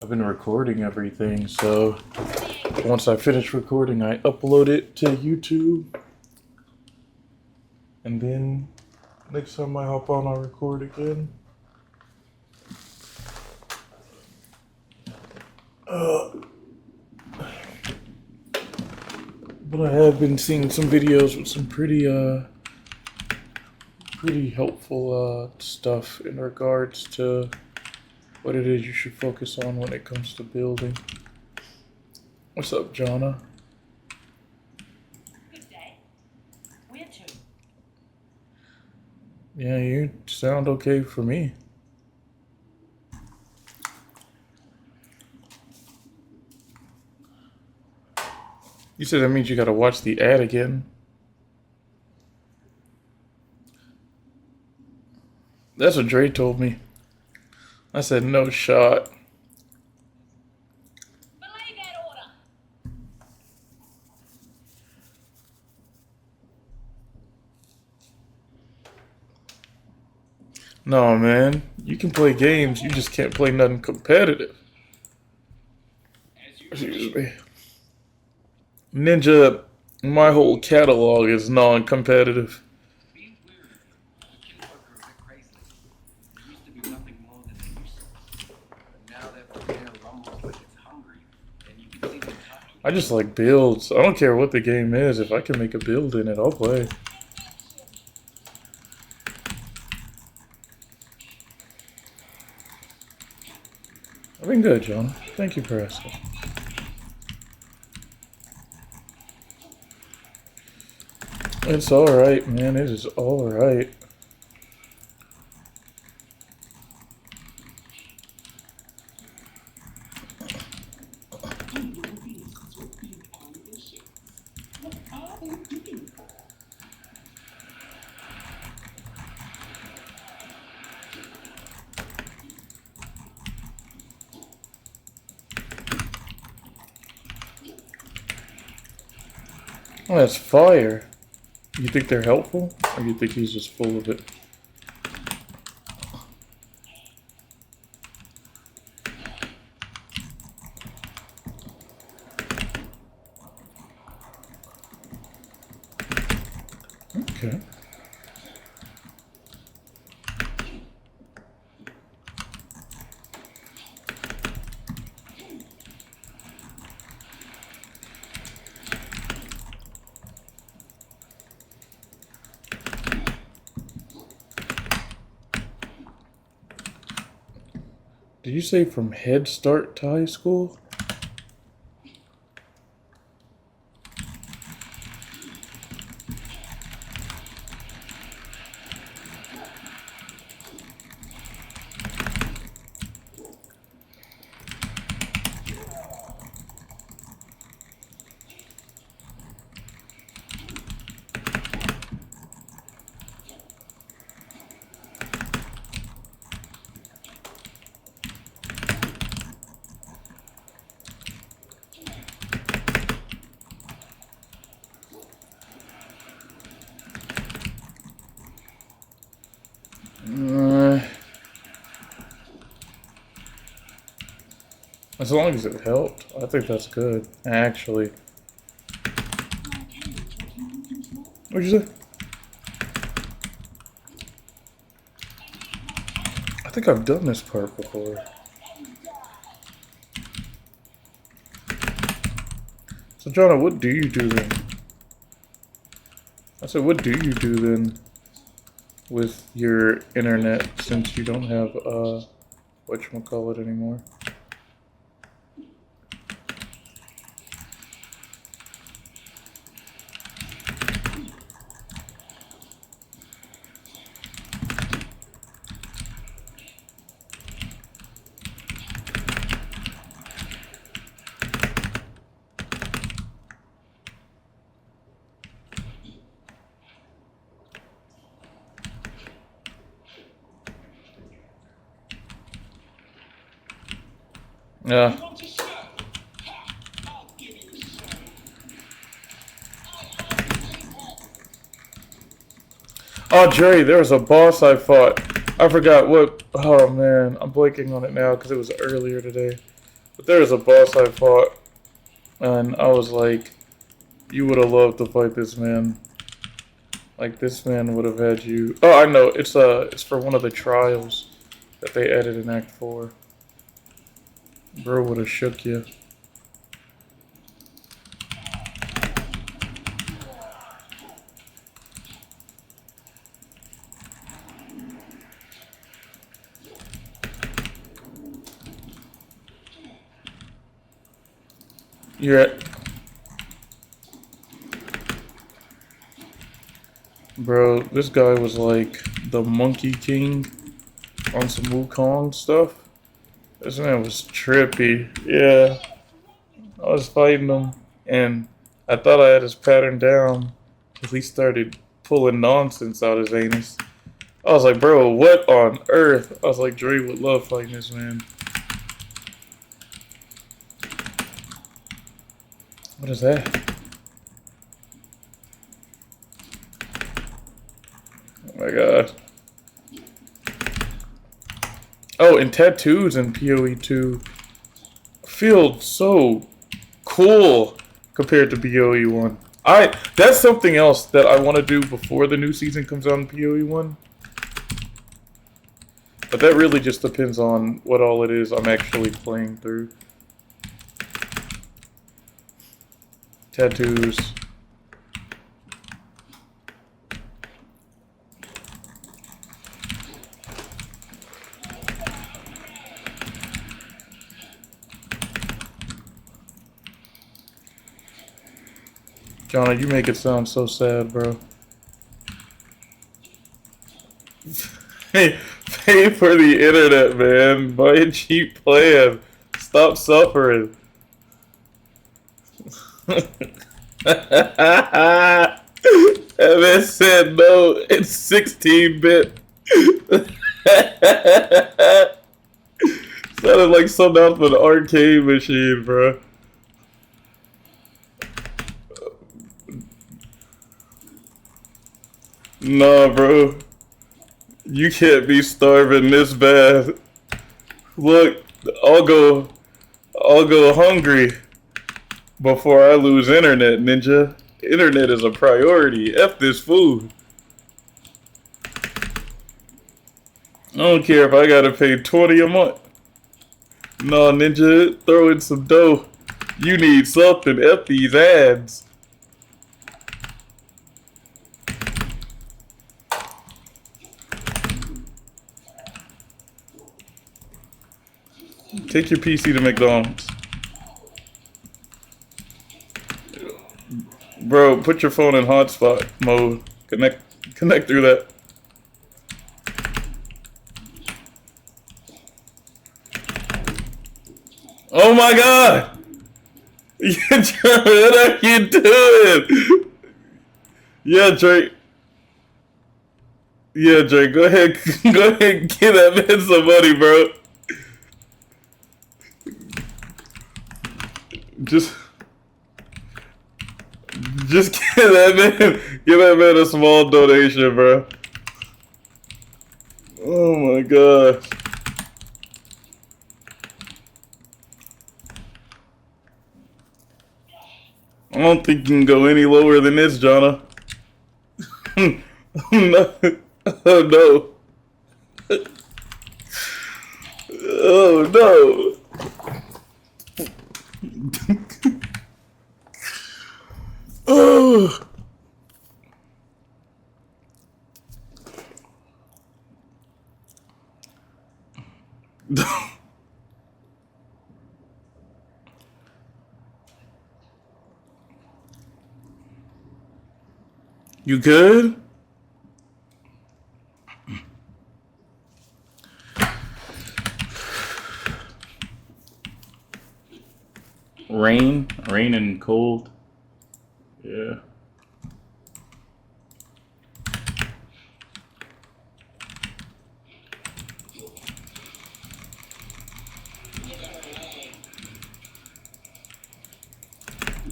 I've been recording everything, so once I finish recording, I upload it to YouTube. And then next time I hop on, I'll record again. But I have been seeing some videos with some pretty helpful stuff in regards to what it is you should focus on when it comes to building. What's up, Jonna? Good day. Where to? Yeah, you sound okay for me. You said that means you gotta watch the ad again. That's what Dre told me. I said, no shot. Belay that order. No, man. You can play games, you just can't play nothing competitive. Excuse me. Ninja, my whole catalog is non-competitive. I just like builds. I don't care what the game is. If I can make a build in it, I'll play. I've been good, John. Thank you for asking. It's alright, man. It is alright. Oh, that's fire. You think they're helpful? Or you think he's just full of it? Okay. Did you say from Head Start to high school? As long as it helped, I think that's good. Actually. What'd you say? I think I've done this part before. So, Jonah, what do you do then? I said, what do you do then with your internet since you don't have, whatchamacallit anymore? Yeah. Oh, Jerry, there was a boss I fought. I forgot what. Oh, man. I'm blanking on it now because it was earlier today. But there was a boss I fought, and I was like, you would have loved to fight this man. Like, this man would have had you. Oh, I know. It's for one of the trials that they added in Act 4. Bro would have shook you. You're at. Bro, this guy was like the Monkey King on some Wukong stuff. This man was trippy. Yeah. I was fighting him, and I thought I had his pattern down until he started pulling nonsense out his anus. I was like, bro, what on earth? I was like, Dre would love fighting this man. What is that? Oh my god. Oh, and tattoos in POE 2 feel so cool compared to POE 1. That's something else that I want to do before the new season comes out in POE 1. But that really just depends on what all it is I'm actually playing through. Tattoos. Jonah, you make it sound so sad, bro. Hey, pay for the internet, man. Buy a cheap plan. Stop suffering. And then said no, it's 16-bit. Sounded like something out of an arcade machine, bro. Nah, bro. You can't be starving this bad. Look, I'll go hungry before I lose internet, ninja. Internet is a priority. F this food. I don't care if I gotta pay 20 a month. No, ninja, throw in some dough. You need something. F these ads. Take your PC to McDonald's. Bro, put your phone in hotspot mode. Connect through that. Oh my god! What are you doing? Yeah, Drake. Yeah, Drake, go ahead and give that man some money, bro. Just give that man a small donation, bro. Oh my god. I don't think you can go any lower than this, Jonna. No. Oh no. Oh no. Oh. You good? Rain and cold. Yeah.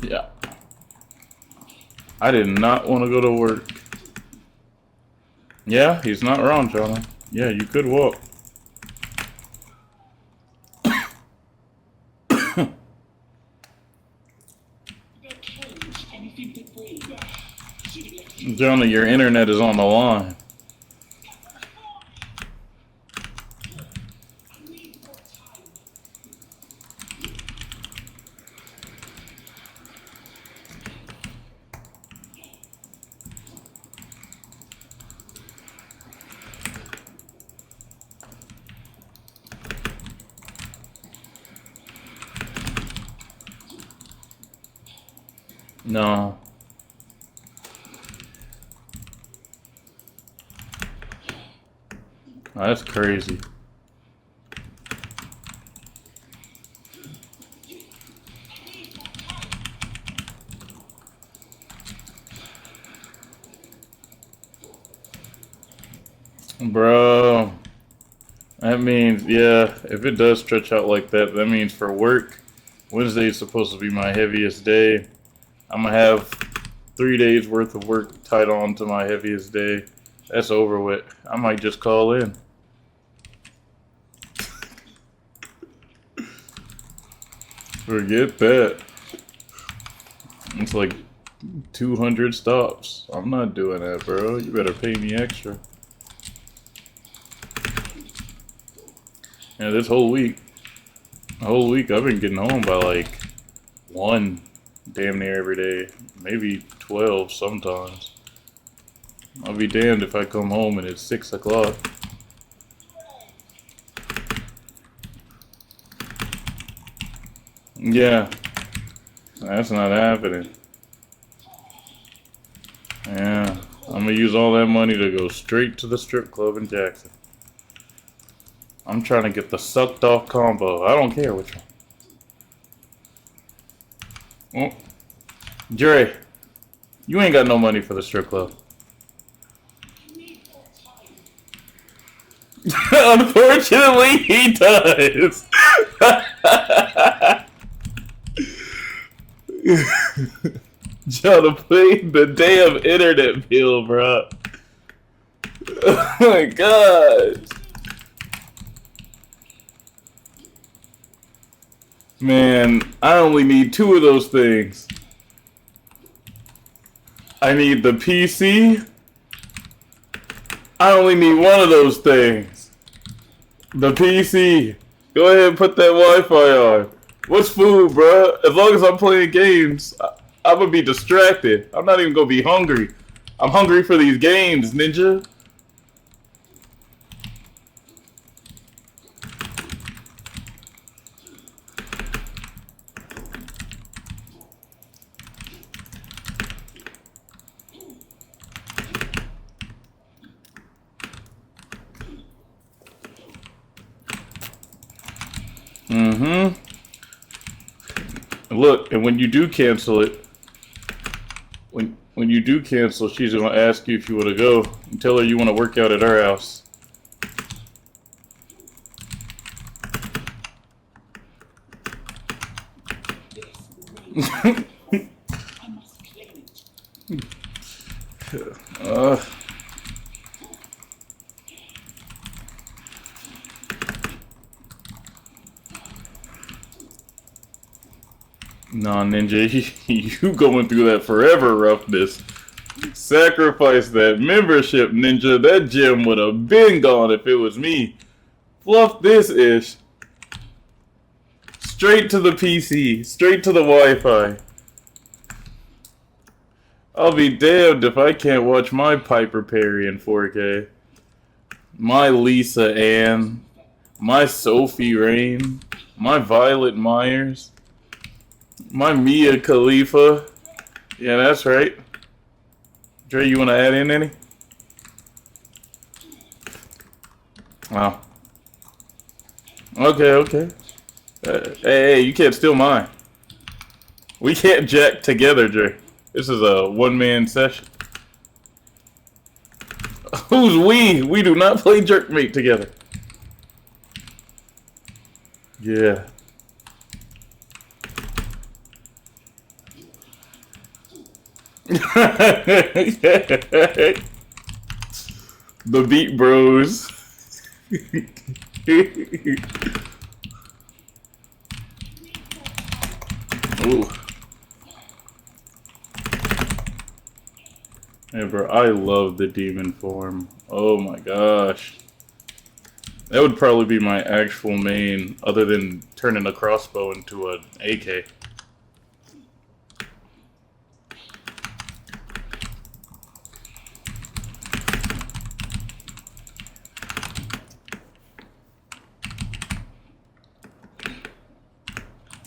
Yeah. I did not want to go to work. Yeah, he's not wrong, Jonah. Yeah, you could walk. Jonah, your internet is on the line. No. That's crazy. Bro. That means, yeah, if it does stretch out like that, that means for work, Wednesday is supposed to be my heaviest day. I'm going to have 3 days worth of work tied on to my heaviest day. That's over with. I might just call in. Forget that. It's like 200 stops. I'm not doing that, bro. You better pay me extra. Yeah, this whole week I've been getting home by like 1, damn near every day. Maybe 12 sometimes. I'll be damned if I come home and it's 6 o'clock. Yeah, that's not happening. Yeah, I'm gonna use all that money to go straight to the strip club in Jackson. I'm trying to get the sucked off combo. I don't care which one. Oh, Dre, you ain't got no money for the strip club. Unfortunately, he does. Trying to pay the damn internet bill, bro. Oh my god. Man, I only need 2 of those things. I need the PC. I only need 1 of those things. The PC. Go ahead and put that Wi-Fi on. What's food, bro? As long as I'm playing games, I'm gonna be distracted. I'm not even gonna be hungry. I'm hungry for these games, ninja. Mm-hmm. Look, and when you do cancel it, when you do cancel, she's gonna ask you if you want to go and tell her you want to work out at our house. uh, Nah, Ninja, you going through that forever roughness. Sacrifice that membership, Ninja. That gym would have been gone if it was me. Fluff this ish. Straight to the PC. Straight to the Wi-Fi. I'll be damned if I can't watch my Piper Perry in 4K. My Lisa Ann. My Sophie Rain. My Violet Myers. My Mia Khalifa. Yeah, that's right. Dre, you want to add in any? Wow. Okay. Hey, you can't steal mine. We can't jack together, Dre. This is a one-man session. Who's we? We do not play Jerkmate together. Yeah. The Beat Bros. Ooh. Hey, bro, I love the demon form. Oh my gosh. That would probably be my actual main, other than turning a crossbow into an AK.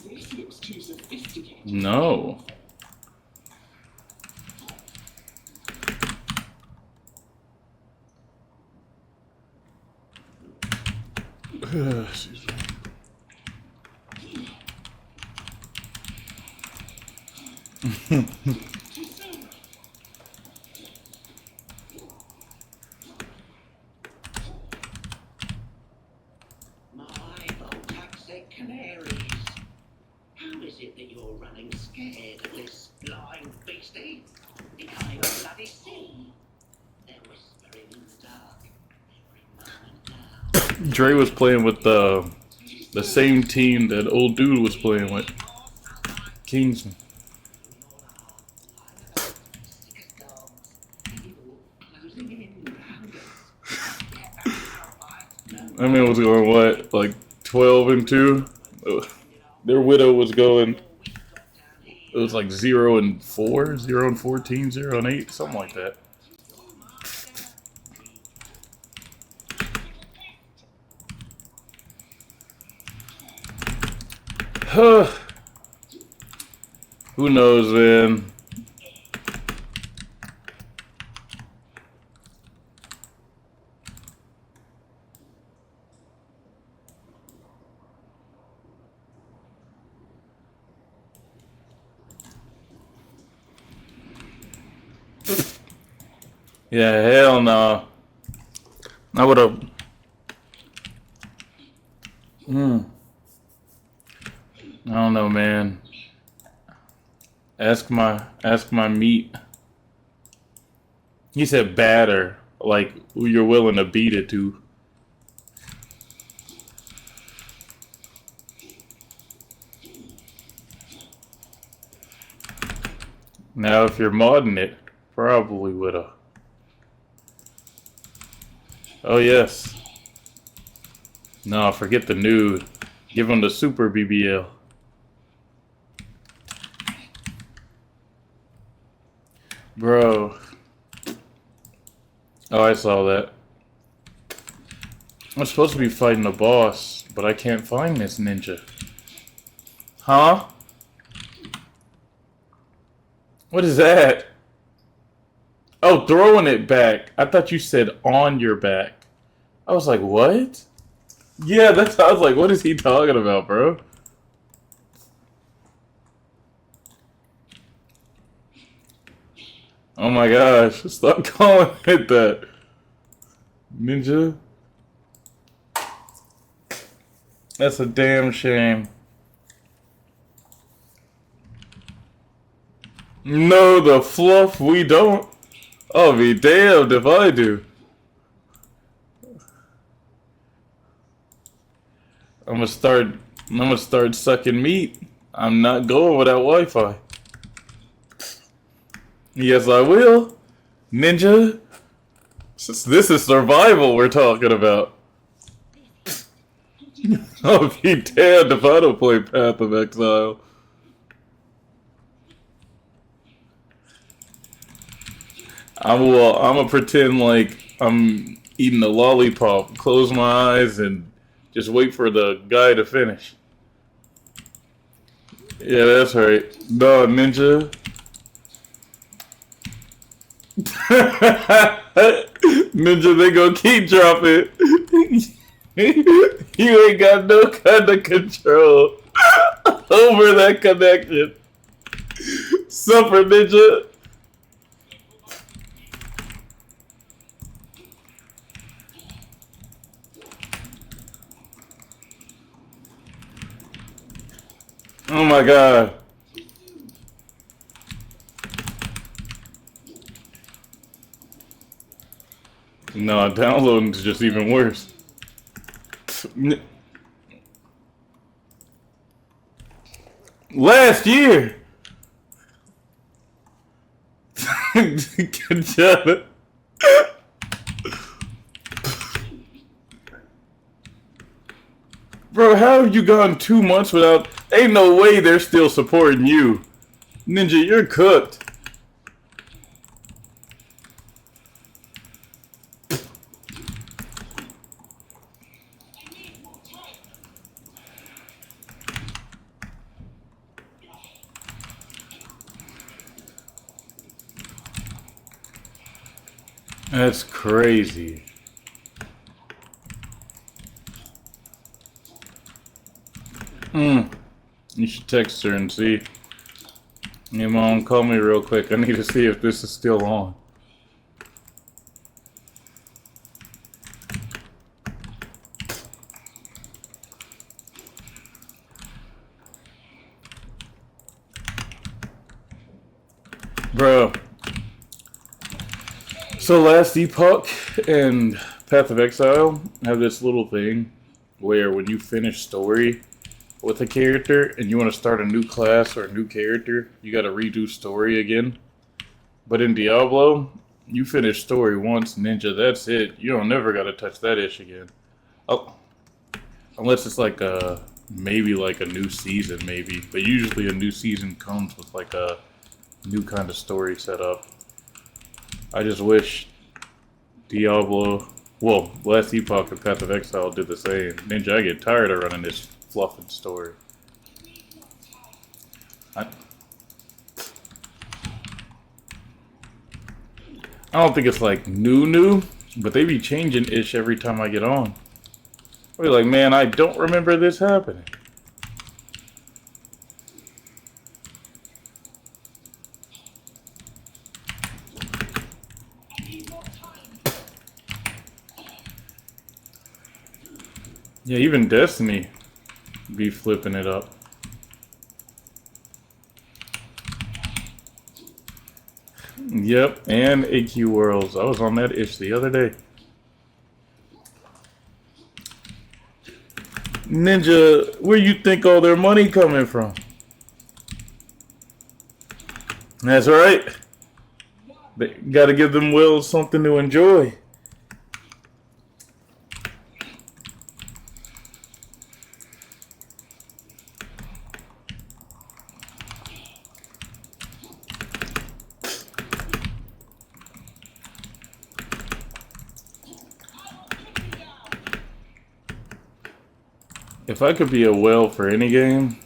This looks too sophisticated. No. Excuse me. My voltaxic canaries. How is it that you're running scared of this blind beastie? You can't even bloody see. They're whispering in the dark every moment now. Dre was playing with the same team that old dude was playing with. Kingsman. Sick as dogs. Evil closing in round us. Get back to I mean, it was going what, like 12-2. Their widow was going. It was like 0-4, 0-14, 0-8, something like that. Who knows, man? Yeah, hell no. I would have. I don't know, man. Ask my meat. He said batter, like who you're willing to beat it to. Now, if you're modding it, probably would've. Oh yes. No, forget the nude. Give him the super BBL. Bro. Oh, I saw that. I'm supposed to be fighting a boss, but I can't find this ninja. Huh? What is that? Oh, throwing it back. I thought you said on your back. I was like, what? Yeah, that's. I was like, what is he talking about, bro? Oh my gosh, stop calling it that. Ninja? That's a damn shame. No, the fluff, we don't. I'll be damned if I do. I'm gonna start sucking meat. I'm not going without Wi-Fi. Yes, I will. Ninja. This is survival we're talking about. I'll be damned if I don't play Path of Exile. I'm gonna pretend like I'm eating a lollipop, close my eyes, and just wait for the guy to finish. Yeah, that's right. No, ninja. Ninja, they gonna keep dropping. You ain't got no kind of control over that connection. Suffer, ninja. Oh my god. No, downloading is just even worse. Last year. Good job. Bro, how have you gone 2 months without... Ain't no way they're still supporting you. Ninja, you're cooked. That's crazy. You should text her and see. Hey, Mom, call me real quick. I need to see if this is still on. Bro. So Last Epoch and Path of Exile have this little thing where when you finish story with a character and you want to start a new class or a new character, you got to redo story again. But in Diablo, you finish story once, Ninja, that's it. You don't never got to touch that ish again. Oh, unless it's like maybe like a new season, maybe. But usually a new season comes with like a new kind of story setup. I just wish Diablo, well, Last Epoch and Path of Exile did the same. Ninja, I get tired of running this fluffing story. I don't think it's like new, but they be changing ish every time I get on. I'll be like, man, I don't remember this happening. Yeah, even Destiny be flipping it up. Yep, and AQ Worlds. I was on that ish the other day. Ninja, where you think all their money coming from? That's right. They gotta give them wills something to enjoy. If I could be a whale for any game,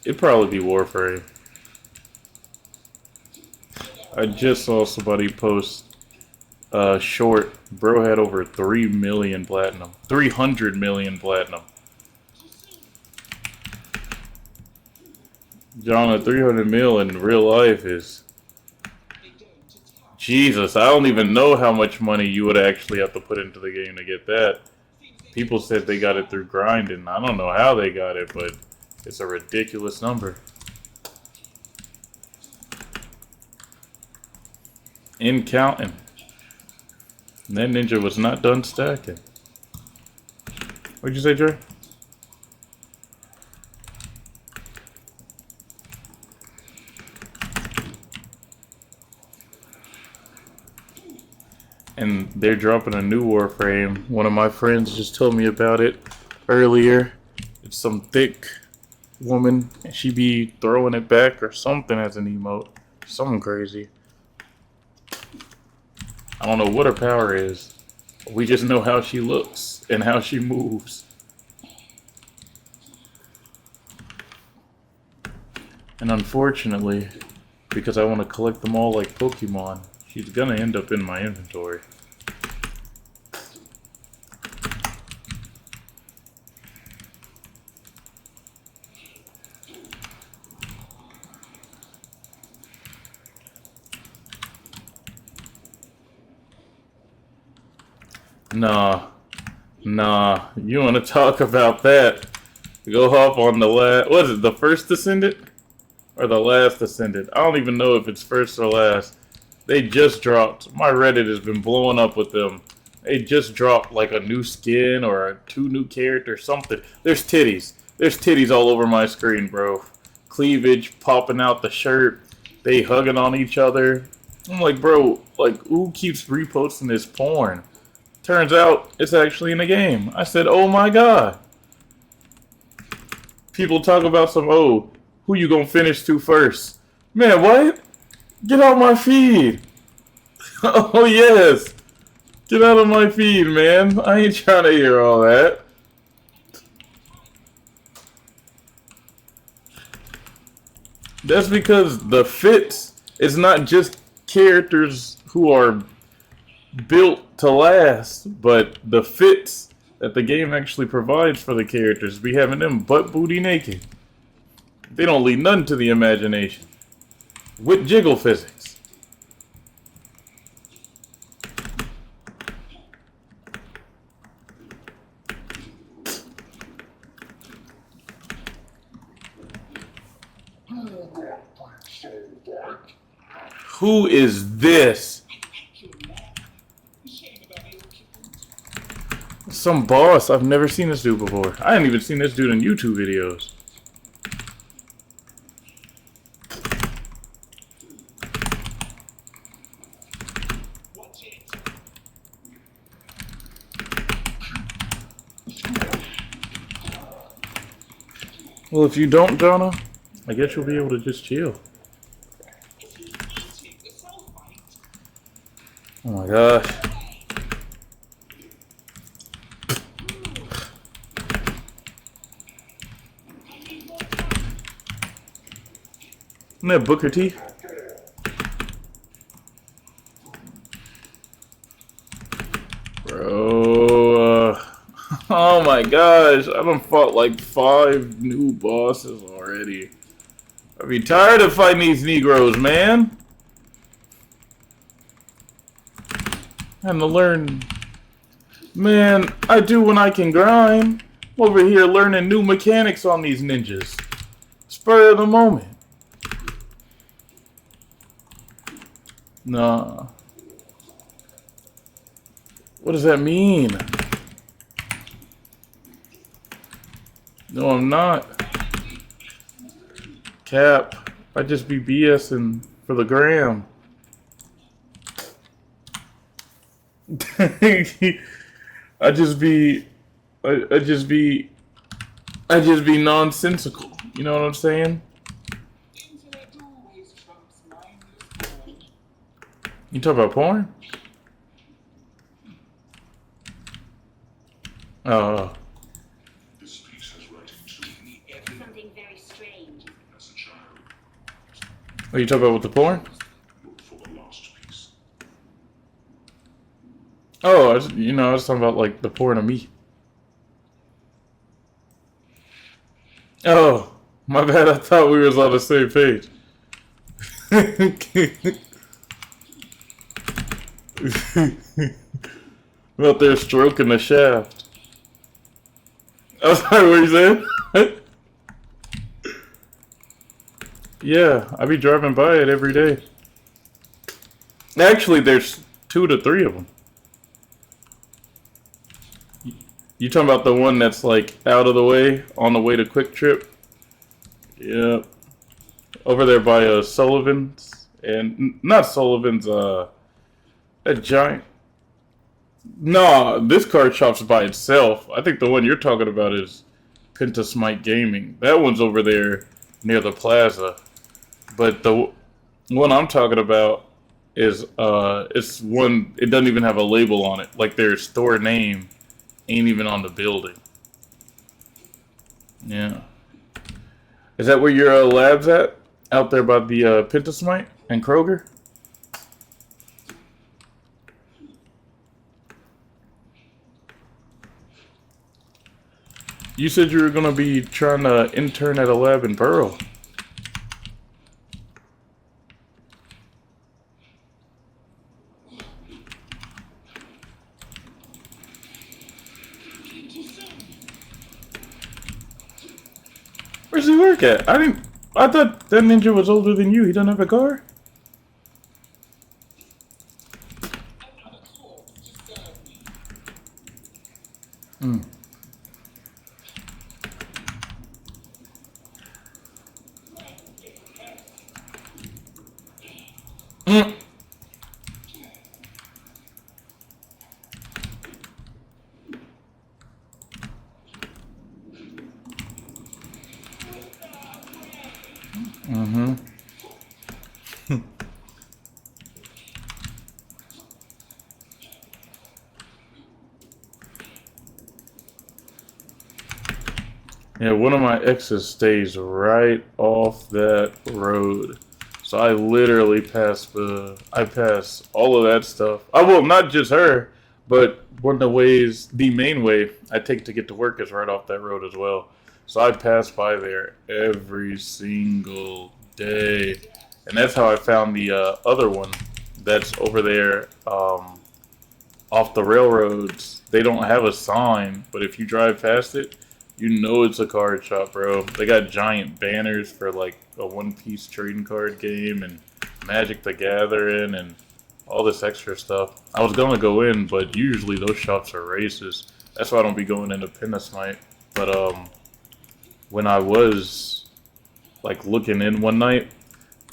it'd probably be Warframe. I just saw somebody post a short. Bro had over 3 million platinum. 300 million platinum. John, 300 mil in real life is... Jesus, I don't even know how much money you would actually have to put into the game to get that. People said they got it through grinding. I don't know how they got it, but it's a ridiculous number. In counting. And that ninja was not done stacking. What'd you say, Dre? And they're dropping a new Warframe. One of my friends just told me about it earlier. It's some thick woman, and she be throwing it back or something as an emote. Something crazy. I don't know what her power is. We just know how she looks and how she moves. And unfortunately, because I want to collect them all like Pokemon, she's gonna end up in my inventory. Nah, you want to talk about that? Go hop on the last, what is it, the first Descendant? Or the last Descendant? I don't even know if it's first or last. They just dropped, my Reddit has been blowing up with them. They just dropped like a new skin or 2 new characters, something. There's titties all over my screen, bro. cleavage popping out the shirt. They hugging on each other. I'm like, bro, like, who keeps reposting this porn? Turns out it's actually in the game. I said, oh my god. People talk about some, oh, who you gonna finish to first? Man, what? Get out my feed. Oh, yes. Get out of my feed, man. I ain't trying to hear all that. That's because the fits is not just characters who are built to last, but the fits that the game actually provides for the characters be having them butt booty naked. They don't leave nothing to the imagination. With jiggle physics. Who is this? Some boss. I've never seen this dude before. I hadn't even seen this dude in YouTube videos. Well, if you don't, Jonah, I guess you'll be able to just chill. Oh my gosh. Isn't that Booker T? Bro, oh my gosh, I done fought like 5 new bosses already. I'd be tired of fighting these Negroes, man. And to learn, man, I do when I can grind. I'm over here learning new mechanics on these ninjas. Spur of the moment. Nah. What does that mean? No, I'm not. Cap. I just be BSing for the gram. I just be nonsensical. You know what I'm saying? You talk about porn? Oh. This piece has writing too. Something very strange. As a child, What you talking about with the porn? look for the lost piece. Oh, I was talking about like the porn of me. Oh, my bad. I thought we was on the same page. Out there stroking the shaft. I'm sorry, what you saying? Yeah, I be driving by it every day. Actually, there's 2 to 3 of them. You talking about the one that's like out of the way on the way to Quick Trip? Yep. Over there by Sullivan's and not Sullivan's. A giant. Nah, this card shop's by itself. I think the one you're talking about is Pentasmite Gaming. That one's over there near the plaza. But the one I'm talking about is it's one. It doesn't even have a label on it. Like their store name ain't even on the building. Yeah. Is that where your lab's at? Out there by the Pentasmite and Kroger? You said you were going to be trying to intern at a lab in Burrow. Where's he work at? I thought that ninja was older than you. He doesn't have a car? Hmm. Mm. Mm-hmm. Yeah, one of my exes stays right off that road. So I literally I pass all of that stuff. I will not just her, but one of the main way I take to get to work is right off that road as well. So I pass by there every single day. And that's how I found the other one that's over there off the railroads. They don't have a sign, but if you drive past it, you know it's a card shop, bro. They got giant banners for like a One Piece trading card game and Magic the Gathering and all this extra stuff. I was gonna go in, but usually those shops are racist. That's why I don't be going into Pinasmite. But when I was like looking in one night,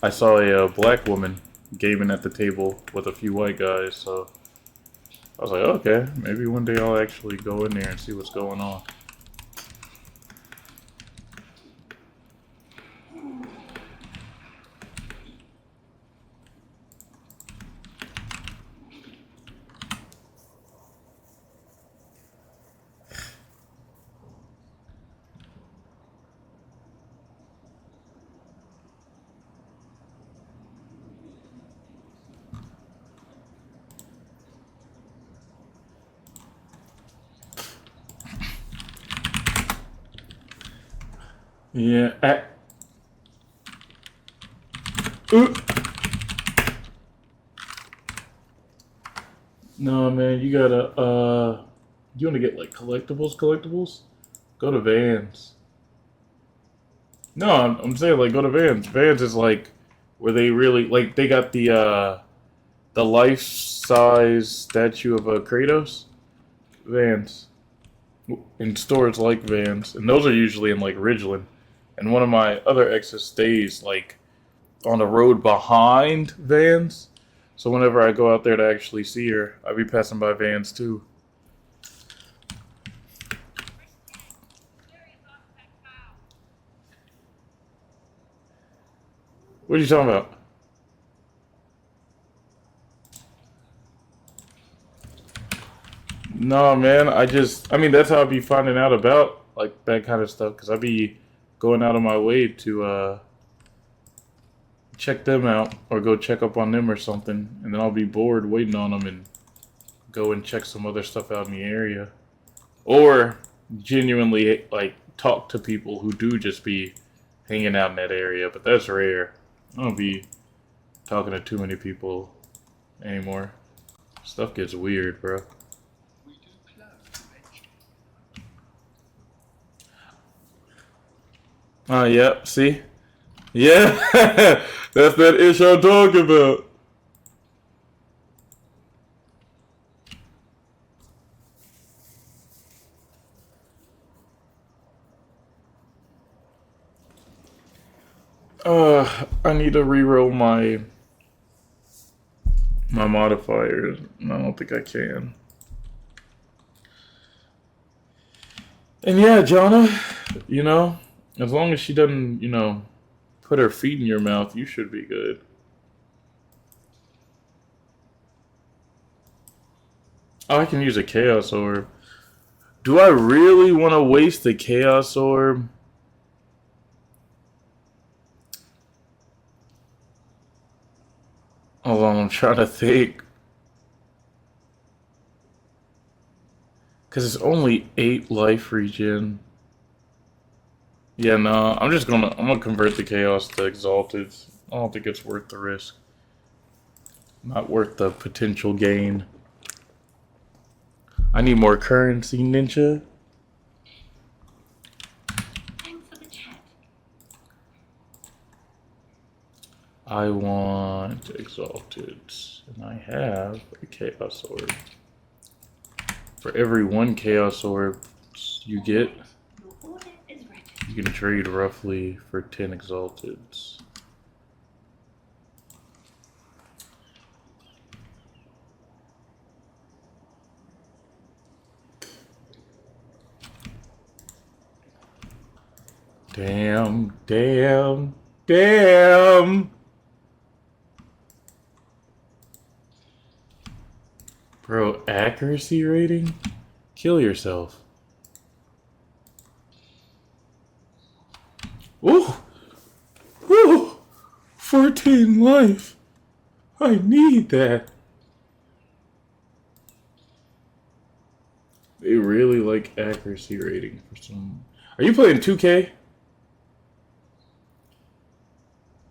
I saw a black woman gaming at the table with a few white guys. So I was like, okay, maybe one day I'll actually go in there and see what's going on. Yeah. Ooh. No, man, you gotta, you wanna get like collectibles? Go to Vans. No, I'm saying like go to Vans. Vans is like where they really, like, they got the life-size statue of Kratos. Vans. In stores like Vans. And those are usually in like Ridgeland. And one of my other exes stays like on the road behind Vans. So whenever I go out there to actually see her, I be passing by Vans too. What are you talking about? No, man. I mean, that's how I be finding out about like that kind of stuff because I be going out of my way to check them out or go check up on them or something, and then I'll be bored waiting on them and go and check some other stuff out in the area, or genuinely like talk to people who do just be hanging out in that area. But that's rare. I don't be talking to too many people anymore. Stuff gets weird, bro. Oh, yep. See, yeah, that's that ish I'm talking about. I need to reroll my modifiers. And I don't think I can. And yeah, Jonna, you know, as long as she doesn't, put her feet in your mouth, you should be good. Oh, I can use a Chaos Orb. Do I really want to waste the Chaos Orb? Hold on, I'm trying to think. Because it's only 8 life regen. Yeah, no, I'm gonna convert the Chaos to Exalted. I don't think it's worth the risk. Not worth the potential gain. I need more currency, Ninja. Thanks for the chat. I want Exalted. And I have a Chaos Orb. For every 1 Chaos Orb you get, Your order is ready. you can trade roughly for 10 Exalteds. Damn, damn, damn. Bro, accuracy rating? Kill yourself. Ooh! Ooh! 14 life. I need that. They really like accuracy rating for some. Are you playing 2K?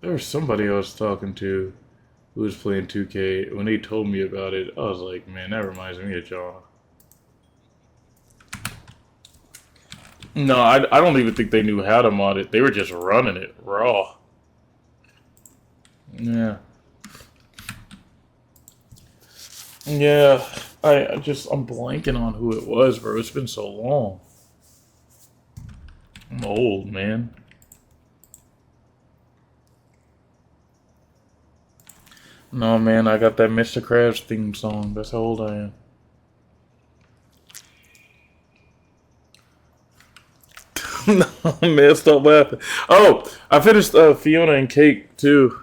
There was somebody I was talking to who was playing 2K. When they told me about it, I was like, man, that reminds me of John. No, I don't even think they knew how to mod it. They were just running it raw. Yeah. Yeah. I'm blanking on who it was, bro. It's been so long. I'm old, man. No, man, I got that Mr. Krabs theme song. That's how old I am. No, man, stop laughing. Oh, I finished Fiona and Cake too.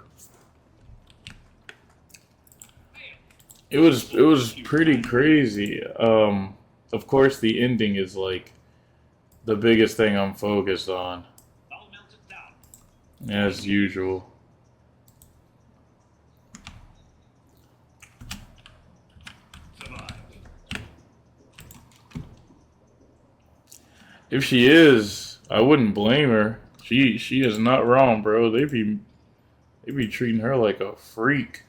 It was pretty crazy. Of course, the ending is like the biggest thing I'm focused on, as usual. If she is, I wouldn't blame her. She is not wrong, bro. They be treating her like a freak.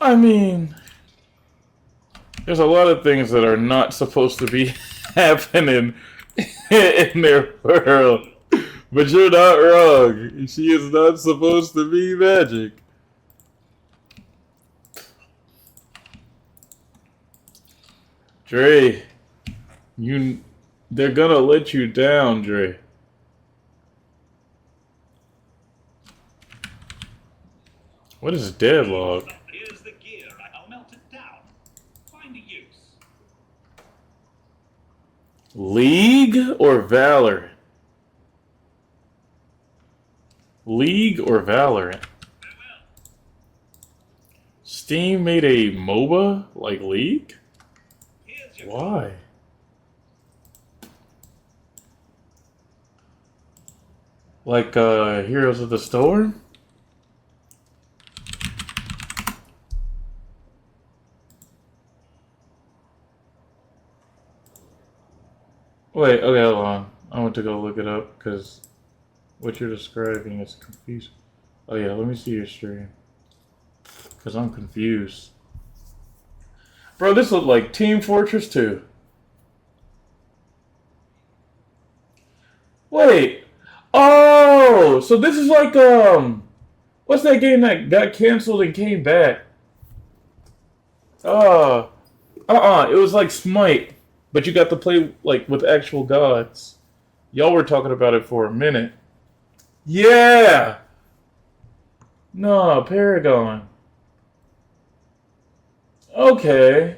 I mean, there's a lot of things that are not supposed to be happening in their world. But you're not wrong. She is not supposed to be magic. Dre, they're gonna let you down, Dre. What is deadlock? Here's the gear. I'll melt it down. Find a use. League or Valorant? League or Valorant? Steam made a MOBA like League? Here's your Why? Like Heroes of the Storm? Wait, okay, hold on. I want to go look it up because what you're describing is confusing. Oh yeah, let me see your stream. Because I'm confused. Bro, this looked like Team Fortress 2. Wait. Oh, so this is like, what's that game that got canceled and came back? It was like Smite, but you got to play, like, with actual gods. Y'all were talking about it for a minute. Yeah! No, Paragon. Okay.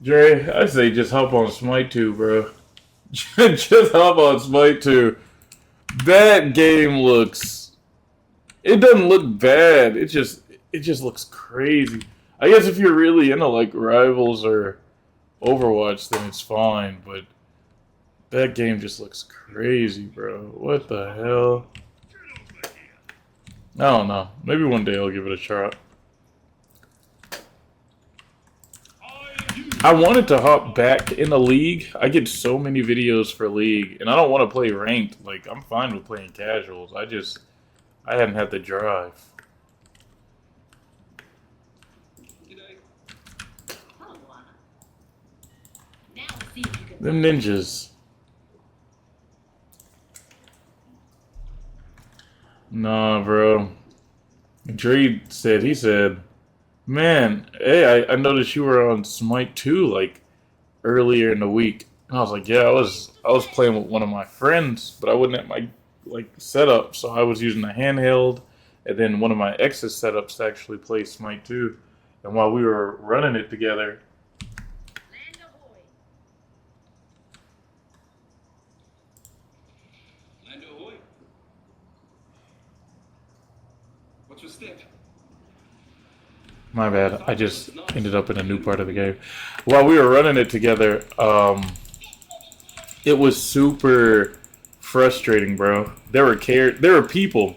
Dre, I say just hop on Smite 2, bro. Just hop on Smite 2. That game looks... It doesn't look bad. It just looks crazy. I guess if you're really into, like, Rivals or Overwatch, then it's fine, but that game just looks crazy, bro. What the hell? I don't know. Maybe one day I'll give it a shot. I wanted to hop back in the League. I get so many videos for League, and I don't want to play ranked. Like, I'm fine with playing casuals. I hadn't had the drive. Oh, now let's see if you can. Them ninjas. Nah, bro. Dre said, man, hey, I noticed you were on Smite 2, like, earlier in the week. And I was like, yeah, I was playing with one of my friends, but I wasn't at my, like, setup, so I was using a handheld, and then one of my ex's setups actually played Smite 2. And while we were running it together, Land ahoy. What's your step? my bad, I just ended up in a new part of the game. While we were running it together, it was super frustrating, bro. There were people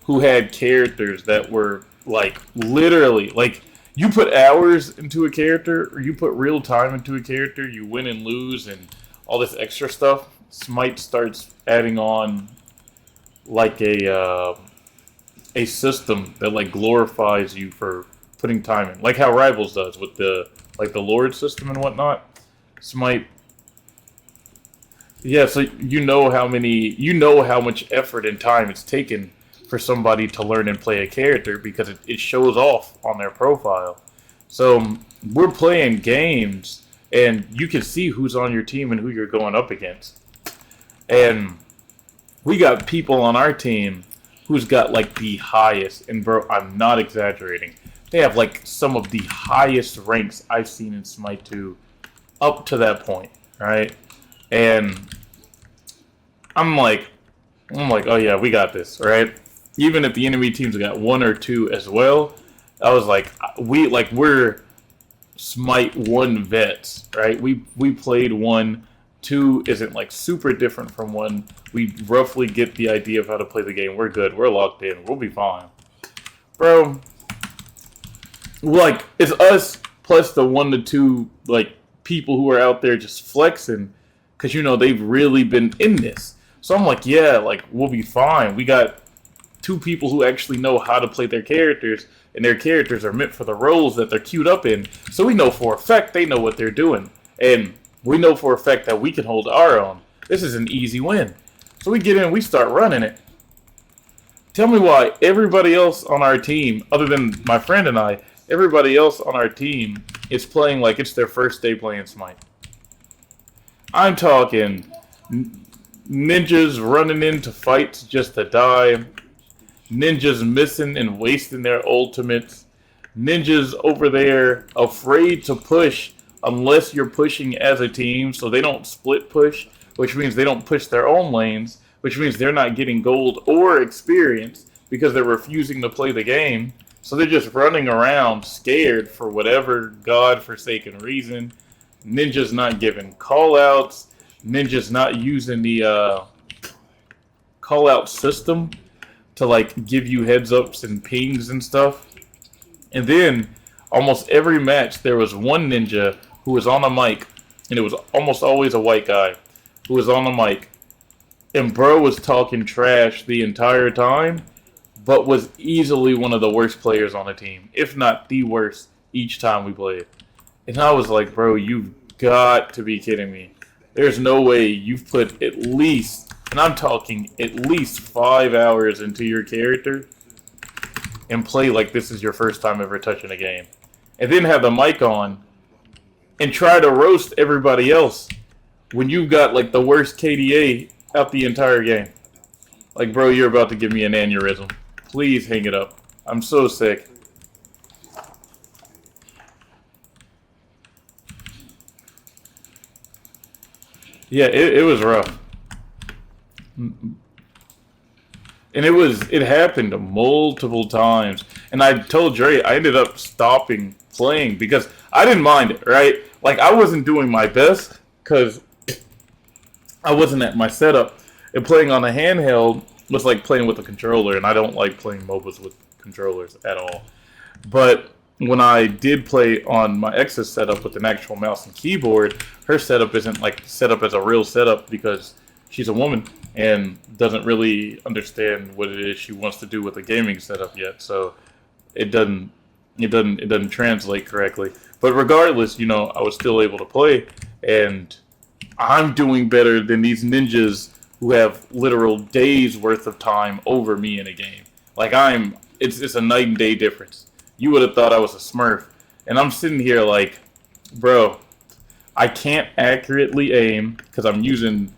who had characters that were like literally like you put hours into a character or you put real time into a character, you win and lose and all this extra stuff. Smite starts adding on like a system that like glorifies you for putting time in, like how Rivals does with the like the Lord system and whatnot. Smite, yeah. So you know how much effort and time it's taken for somebody to learn and play a character because it shows off on their profile. So we're playing games and you can see who's on your team and who you're going up against. And we got people on our team who's got like the highest, and bro, I'm not exaggerating. They have like some of the highest ranks I've seen in Smite 2 up to that point, right? And I'm like, oh yeah, we got this, right? Even if the enemy teams got 1 or 2 as well, I was like, we're Smite 1 vets, right? We played 1. 2 isn't like super different from 1. We roughly get the idea of how to play the game. We're good. We're locked in. We'll be fine. Bro, like, it's us plus the 1 to 2, like, people who are out there just flexing because, you know, they've really been in this. So I'm like, yeah, like, we'll be fine. We got 2 people who actually know how to play their characters, and their characters are meant for the roles that they're queued up in. So we know for a fact they know what they're doing. And we know for a fact that we can hold our own. This is an easy win. So we get in, we start running it. Tell me why everybody else on our team, other than my friend and I, everybody else on our team is playing like it's their first day playing Smite. I'm talking ninjas running into fights just to die. Ninjas missing and wasting their ultimates. Ninjas over there afraid to push unless you're pushing as a team, so they don't split push, which means they don't push their own lanes, which means they're not getting gold or experience because they're refusing to play the game. So they're just running around scared for whatever god-forsaken reason. Ninjas not giving callouts. Ninjas not using the call-out system to like give you heads-ups and pings and stuff. And then almost every match there was one ninja who was on a mic, and it was almost always a white guy who was on the mic. And bro was talking trash the entire time, but was easily one of the worst players on the team, if not the worst, each time we played. And I was like, bro, you've got to be kidding me. There's no way you've put at least, and I'm talking at least 5 hours into your character and play like this is your first time ever touching a game. And then have the mic on and try to roast everybody else when you've got like the worst KDA out the entire game. Like, bro, you're about to give me an aneurysm. Please hang it up. I'm so sick. Yeah, it was rough. And it happened multiple times. And I told Dre I ended up stopping playing because I didn't mind it, right? Like, I wasn't doing my best because I wasn't at my setup. And playing on a handheld was like playing with a controller, and I don't like playing MOBAs with controllers at all. But when I did play on my ex's setup with an actual mouse and keyboard, her setup isn't like set up as a real setup because she's a woman and doesn't really understand what it is she wants to do with a gaming setup yet. So it doesn't translate correctly. But regardless, you know, I was still able to play, and I'm doing better than these ninjas who have literal days worth of time over me in a game. Like, it's a night and day difference. You would have thought I was a smurf. And I'm sitting here like, bro, I can't accurately aim because I'm using,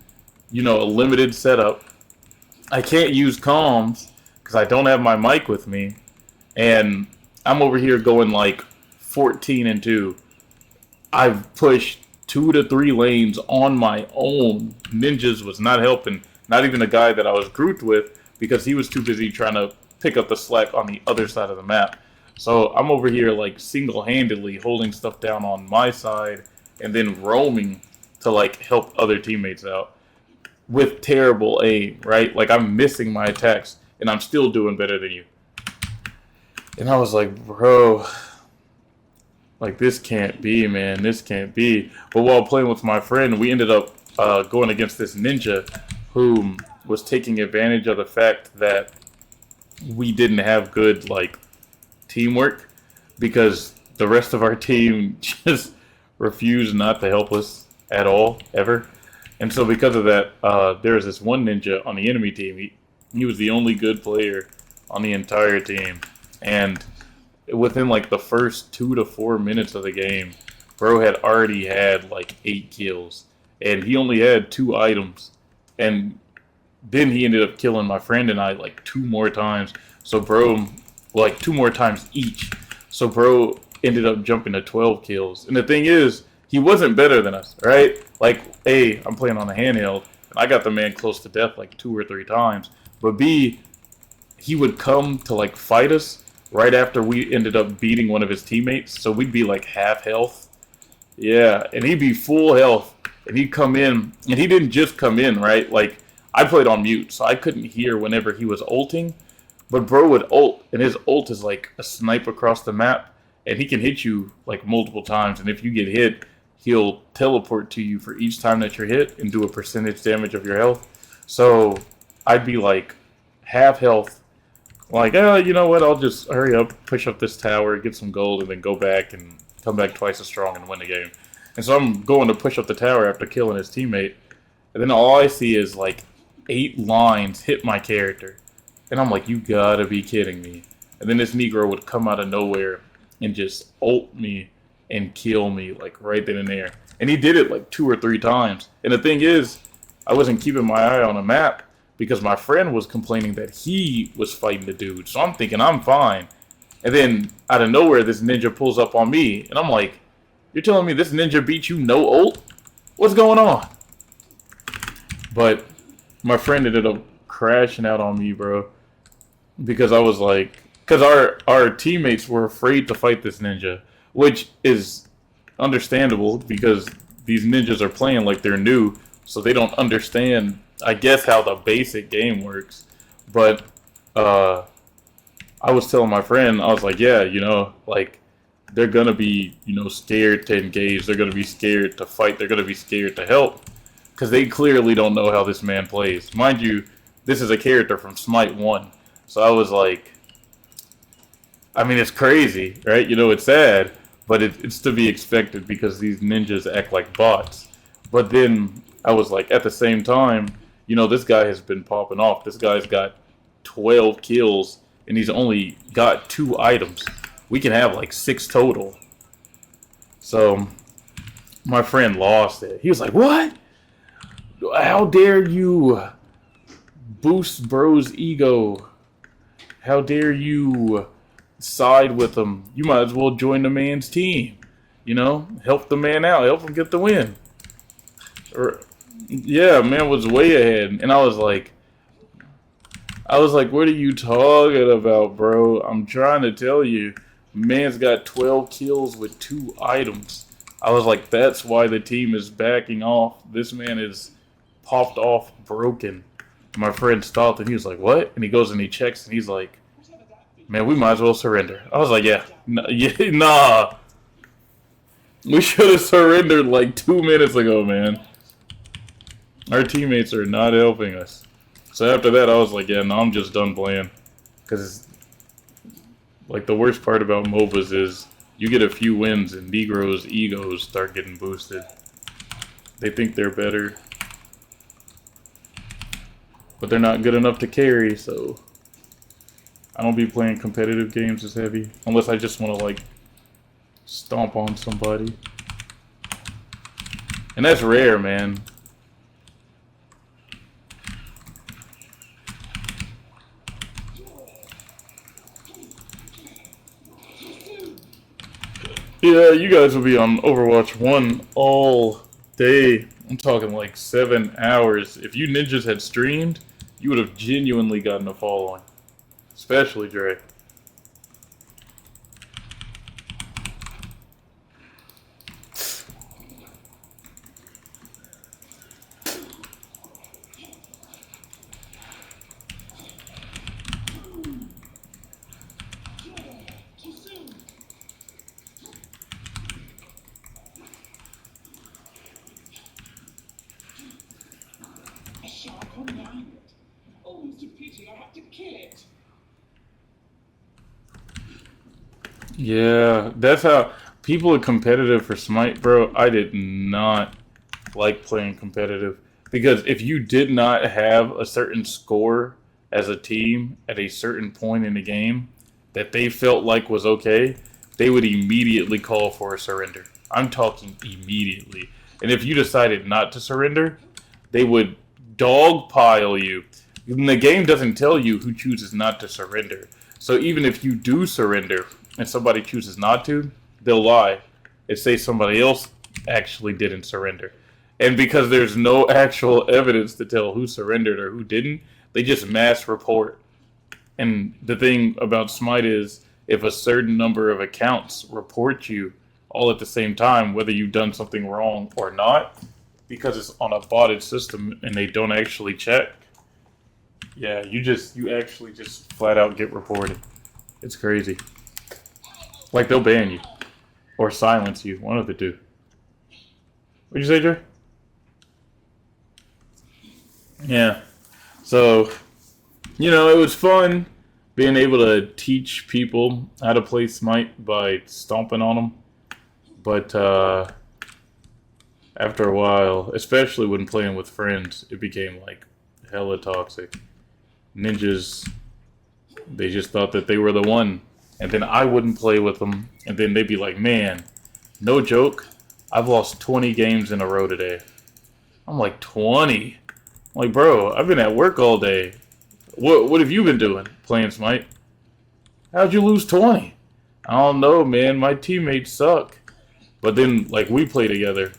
you know, a limited setup. I can't use comms because I don't have my mic with me, and I'm over here going like 14-2. I've pushed 2 to 3 lanes on my own. Ninjas was not helping. Not even the guy that I was grouped with, because he was too busy trying to pick up the slack on the other side of the map. So I'm over here like single-handedly holding stuff down on my side and then roaming to like help other teammates out with terrible aim, right? Like I'm missing my attacks and I'm still doing better than you. And I was like, bro, like this can't be, man. This can't be. But while playing with my friend, we ended up going against this ninja who was taking advantage of the fact that we didn't have good like teamwork, because the rest of our team just refused not to help us at all, ever. And so because of that, there was this one ninja on the enemy team. He was the only good player on the entire team. And within like the first 2 to 4 minutes of the game, bro had already had like 8 kills. And he only had 2 items. And then he ended up killing my friend and I like 2 more times. So bro, like 2 more times each. So bro ended up jumping to 12 kills. And the thing is, he wasn't better than us, right? Like, A, I'm playing on a handheld, and I got the man close to death like 2 or 3 times. But B, he would come to like fight us right after we ended up beating one of his teammates. So we'd be like half health. Yeah, and he'd be full health. And he'd come in, and he didn't just come in, right? Like, I played on mute, so I couldn't hear whenever he was ulting. But bro would ult, and his ult is like a snipe across the map, and he can hit you like multiple times. And if you get hit, he'll teleport to you for each time that you're hit and do a percentage damage of your health. So I'd be like half health, like, oh, you know what, I'll just hurry up, push up this tower, get some gold, and then go back and come back twice as strong and win the game. And so I'm going to push up the tower after killing his teammate, and then all I see is like 8 lines hit my character. And I'm like, you gotta be kidding me. And then this Negro would come out of nowhere and just ult me and kill me like right then and there. And he did it like 2 or 3 times. And the thing is, I wasn't keeping my eye on the map because my friend was complaining that he was fighting the dude. So I'm thinking I'm fine. And then out of nowhere, this ninja pulls up on me. And I'm like, you're telling me this ninja beat you no ult? What's going on? But my friend ended up crashing out on me, bro. Because I was like, because our teammates were afraid to fight this ninja, which is understandable because these ninjas are playing like they're new, so they don't understand, I guess, how the basic game works. But I was telling my friend, I was like, yeah, you know, like they're gonna be, you know, scared to engage, they're gonna be scared to fight, they're gonna be scared to help, because they clearly don't know how this man plays. Mind you, this is a character from Smite 1. So I was like, I mean, it's crazy, right? You know, it's sad, but it's to be expected because these ninjas act like bots. But then I was like, at the same time, you know, this guy has been popping off. This guy's got 12 kills, and he's only got 2 items. We can have like 6 total. So my friend lost it. He was like, what? How dare you boost bro's ego? How dare you side with him? You might as well join the man's team. You know, help the man out, help him get the win. Or, yeah, man was way ahead, and I was like, what are you talking about, bro? I'm trying to tell you, man's got 12 kills with 2 items. I was like, that's why the team is backing off. This man is popped off, broken. My friend stopped and he was like, what? And he goes and he checks and he's like, man, we might as well surrender. I was like, yeah, nah. We should have surrendered like 2 minutes ago, man. Our teammates are not helping us. So after that, I was like, yeah, no, I'm just done playing. Because, like, the worst part about MOBAs is you get a few wins and Negroes' egos start getting boosted. They think they're better. But they're not good enough to carry, so I don't be playing competitive games as heavy. Unless I just want to, like, stomp on somebody. And that's rare, man. Yeah, you guys will be on Overwatch 1 all day. I'm talking like 7 hours. If you ninjas had streamed, you would have genuinely gotten a following. Especially Dre. A shark on land. Almost a pity I had to kill it. Yeah, that's how people are competitive for Smite, bro. I did not like playing competitive because if you did not have a certain score as a team at a certain point in the game that they felt like was okay, they would immediately call for a surrender. I'm talking immediately. And if you decided not to surrender, they would dogpile you. And the game doesn't tell you who chooses not to surrender. So even if you do surrender and somebody chooses not to, they'll lie and say somebody else actually didn't surrender. And because there's no actual evidence to tell who surrendered or who didn't, they just mass report. And the thing about Smite is if a certain number of accounts report you all at the same time, whether you've done something wrong or not, because it's on a botted system and they don't actually check, yeah, you actually just flat out get reported. It's crazy. Like they'll ban you or silence you, one of the two. What'd you say, Jay? Yeah. So, it was fun being able to teach people how to play Smite by stomping on them. But after a while, especially when playing with friends, it became like hella toxic. Ninjas, they just thought that they were the one. And then I wouldn't play with them. And then they'd be like, man, no joke, I've lost 20 games in a row today. I'm like, 20? I'm like, bro, I've been at work all day. What have you been doing? Playing Smite? How'd you lose 20? I don't know, man. My teammates suck. But then, like, we play together,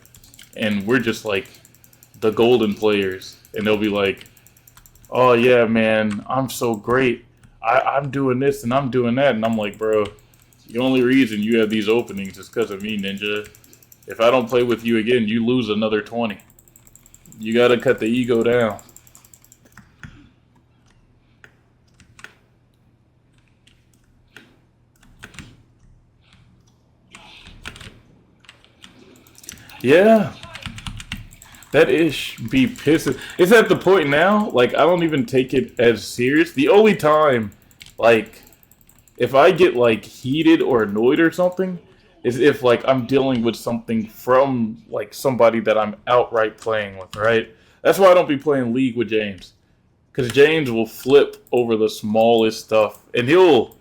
and we're just like the golden players. And they'll be like, oh, yeah, man, I'm so great. I'm doing this and I'm doing that. And I'm like, bro, the only reason you have these openings is because of me, Ninja. If I don't play with you again, you lose another 20. You gotta cut the ego down. Yeah, that ish be pissing. It's at the point now, like, I don't even take it as serious. The only time, like, if I get, like, heated or annoyed or something, is if, like, I'm dealing with something from, like, somebody that I'm outright playing with, right? That's why I don't be playing League with James. Because James will flip over the smallest stuff, and he'll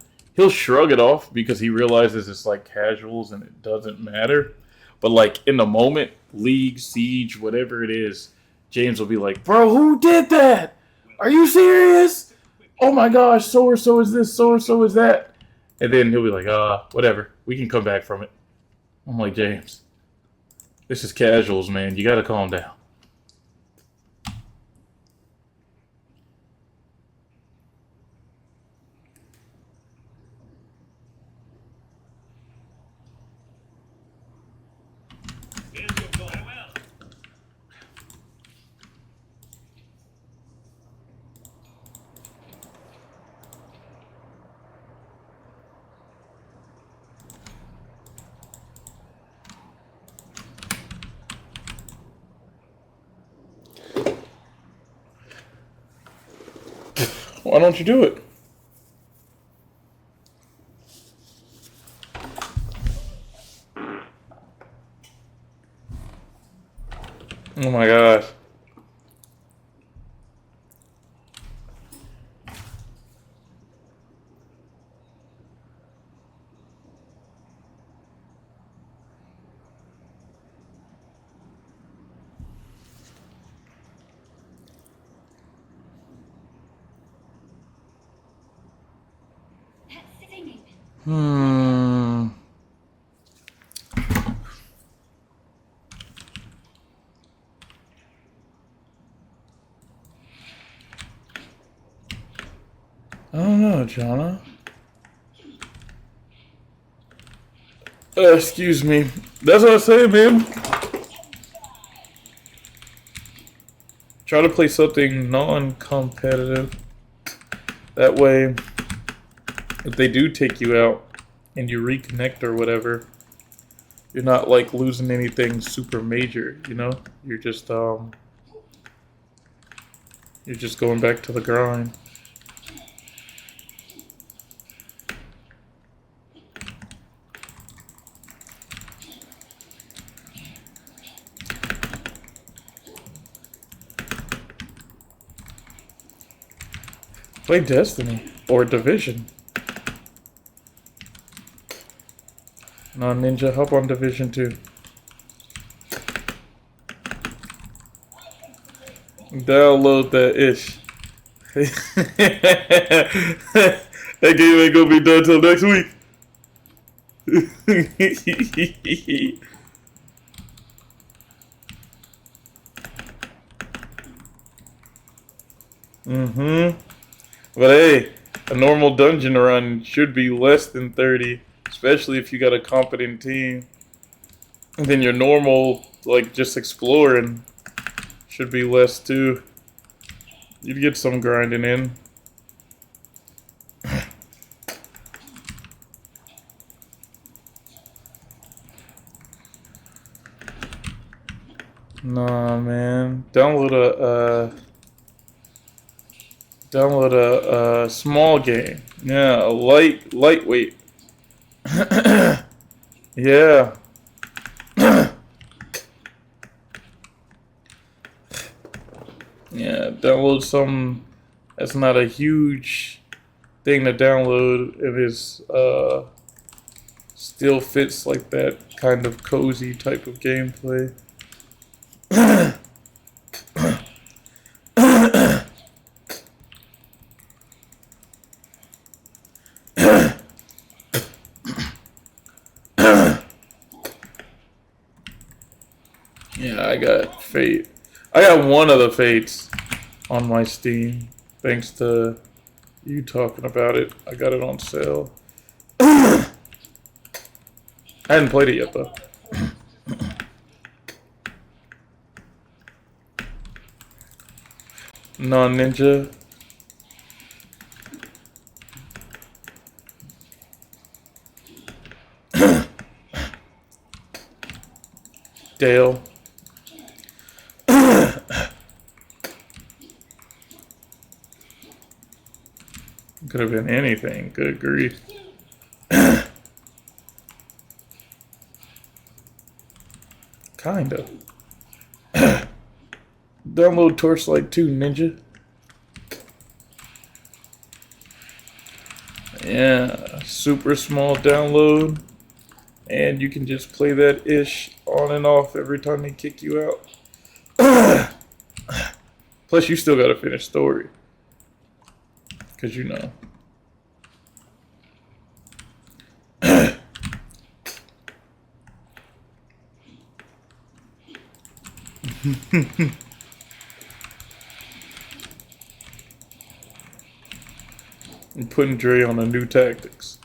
shrug it off because he realizes it's like casuals and it doesn't matter. But like in the moment, League, Siege, whatever it is, James will be like, "Bro, who did that? Are you serious? Oh my gosh, so or so is this, so or so is that." And then he'll be like, whatever. We can come back from it." I'm like, James, this is casuals, man. You gotta calm down. Here's your farewell. Why don't you do it? Oh my gosh. Hmm. Jana? Excuse me. That's what I was saying, man. Try to play something non-competitive. That way, if they do take you out and you reconnect or whatever, you're not like losing anything super major, you know? You're just going back to the grind. Play Destiny or Division. Non Ninja, hop on Division 2. Download that ish. That game ain't gonna be done till next week. But hey, a normal dungeon run should be less than 30, especially if you got a competent team. And then your normal, like, just exploring should be less too. You'd get some grinding in. Nah, man. Download a small game. Yeah, a lightweight. Yeah. Yeah, download something that's not a huge thing to download if it's still fits like that kind of cozy type of gameplay. Yeah, I got Fate. I got one of the Fates on my Steam, thanks to you talking about it. I got it on sale. I hadn't played it yet, though. Non-ninja. Dale. Could have been anything. Good grief. Kind of. Download Torchlight 2, Ninja. Yeah, super small download. And you can just play that ish on and off every time they kick you out. Plus, you still gotta finish story. Because you know. I'm putting Dre on a new tactics.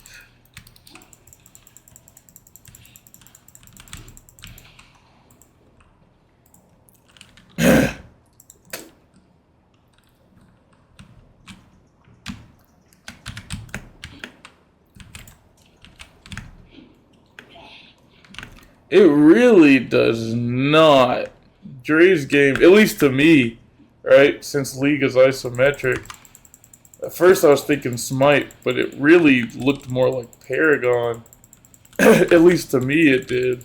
It really does not. Dre's game, at least to me, right? Since League is isometric. At first I was thinking Smite, but it really looked more like Paragon. At least to me it did.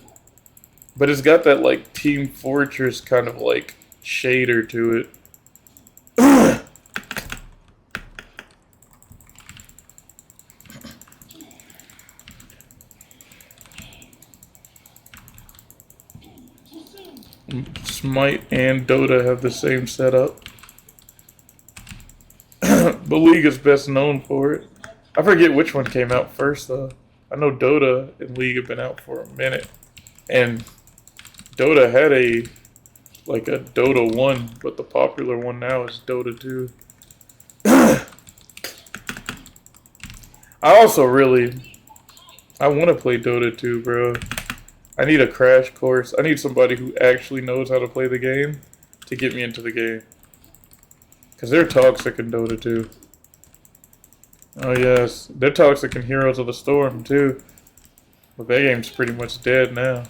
But it's got that like Team Fortress kind of like shader to it. Smite and Dota have the same setup. But League is best known for it. I forget which one came out first though. I know Dota and League have been out for a minute. And Dota had a Dota 1, but the popular one now is Dota 2. I also really, I want to play Dota 2, bro. I need a crash course. I need somebody who actually knows how to play the game to get me into the game. Because they're toxic in Dota 2. Oh yes, they're toxic in Heroes of the Storm too. But that game's pretty much dead now.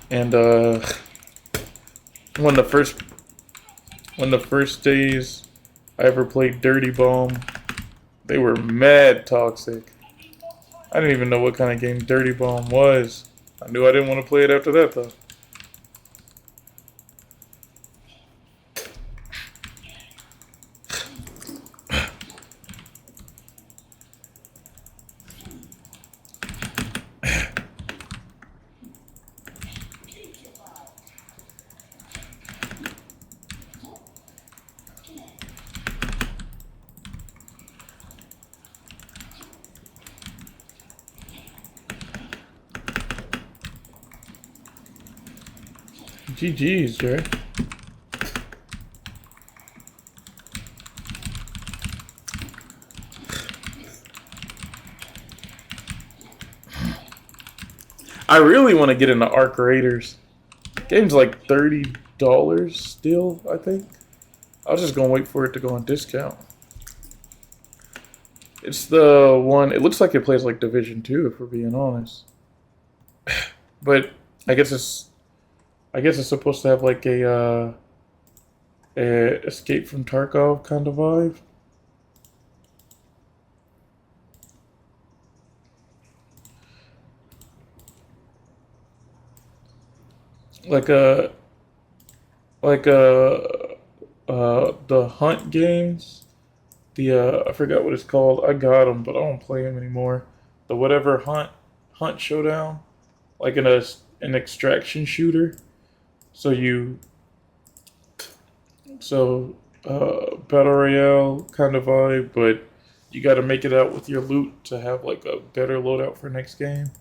And one of the first days I ever played Dirty Bomb, they were mad toxic. I didn't even know what kind of game Dirty Bomb was. I knew I didn't want to play it after that though. GG's, Jerry. I really want to get into Arc Raiders. Game's like $30 still, I think. I was just gonna wait for it to go on discount. It's the one. It looks like it plays like Division 2, if we're being honest. But I guess it's supposed to have like a Escape from Tarkov kind of vibe. Like the Hunt games. The I forgot what it's called. I got them, but I don't play them anymore. The whatever Hunt Showdown, like an extraction shooter. Battle Royale kind of vibe, but you got to make it out with your loot to have like a better loadout for next game.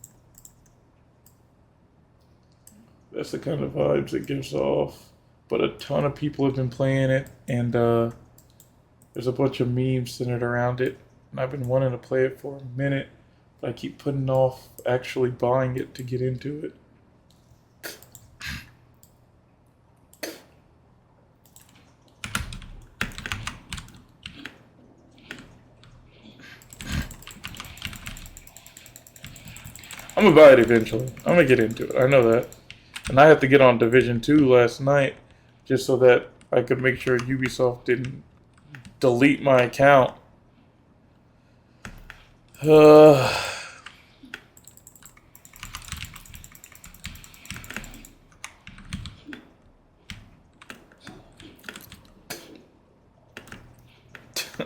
That's the kind of vibes it gives off. But a ton of people have been playing it, and there's a bunch of memes centered around it. And I've been wanting to play it for a minute, but I keep putting off actually buying it to get into it. I'm gonna buy it eventually. I'm gonna get into it. I know that. And I had to get on Division 2 last night just so that I could make sure Ubisoft didn't delete my account.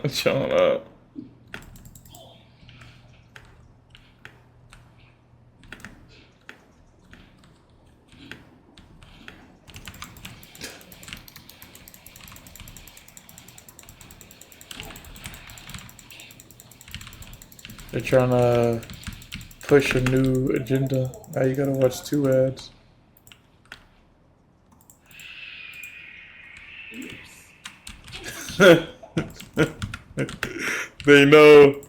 Shut up. They're trying to push a new agenda. Now you gotta watch 2 ads. They know.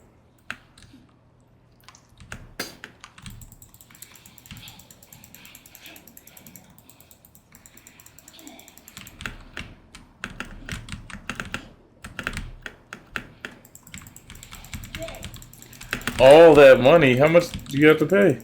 All that money, how much do you have to pay?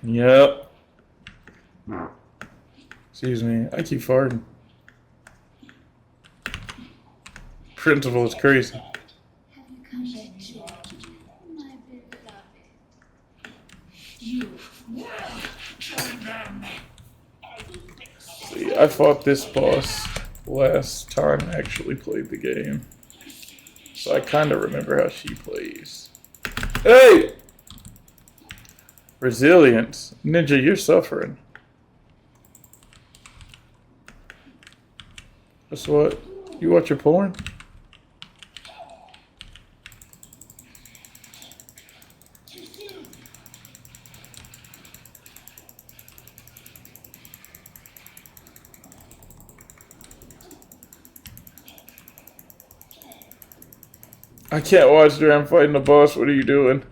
Yep. Excuse me, I keep farting. Principal is crazy. See, I fought this boss last time I actually played the game. So I kind of remember how she plays. Hey! Resilience. Ninja, you're suffering. That's what? You watch your porn? I can't watch you. I'm fighting the boss. What are you doing?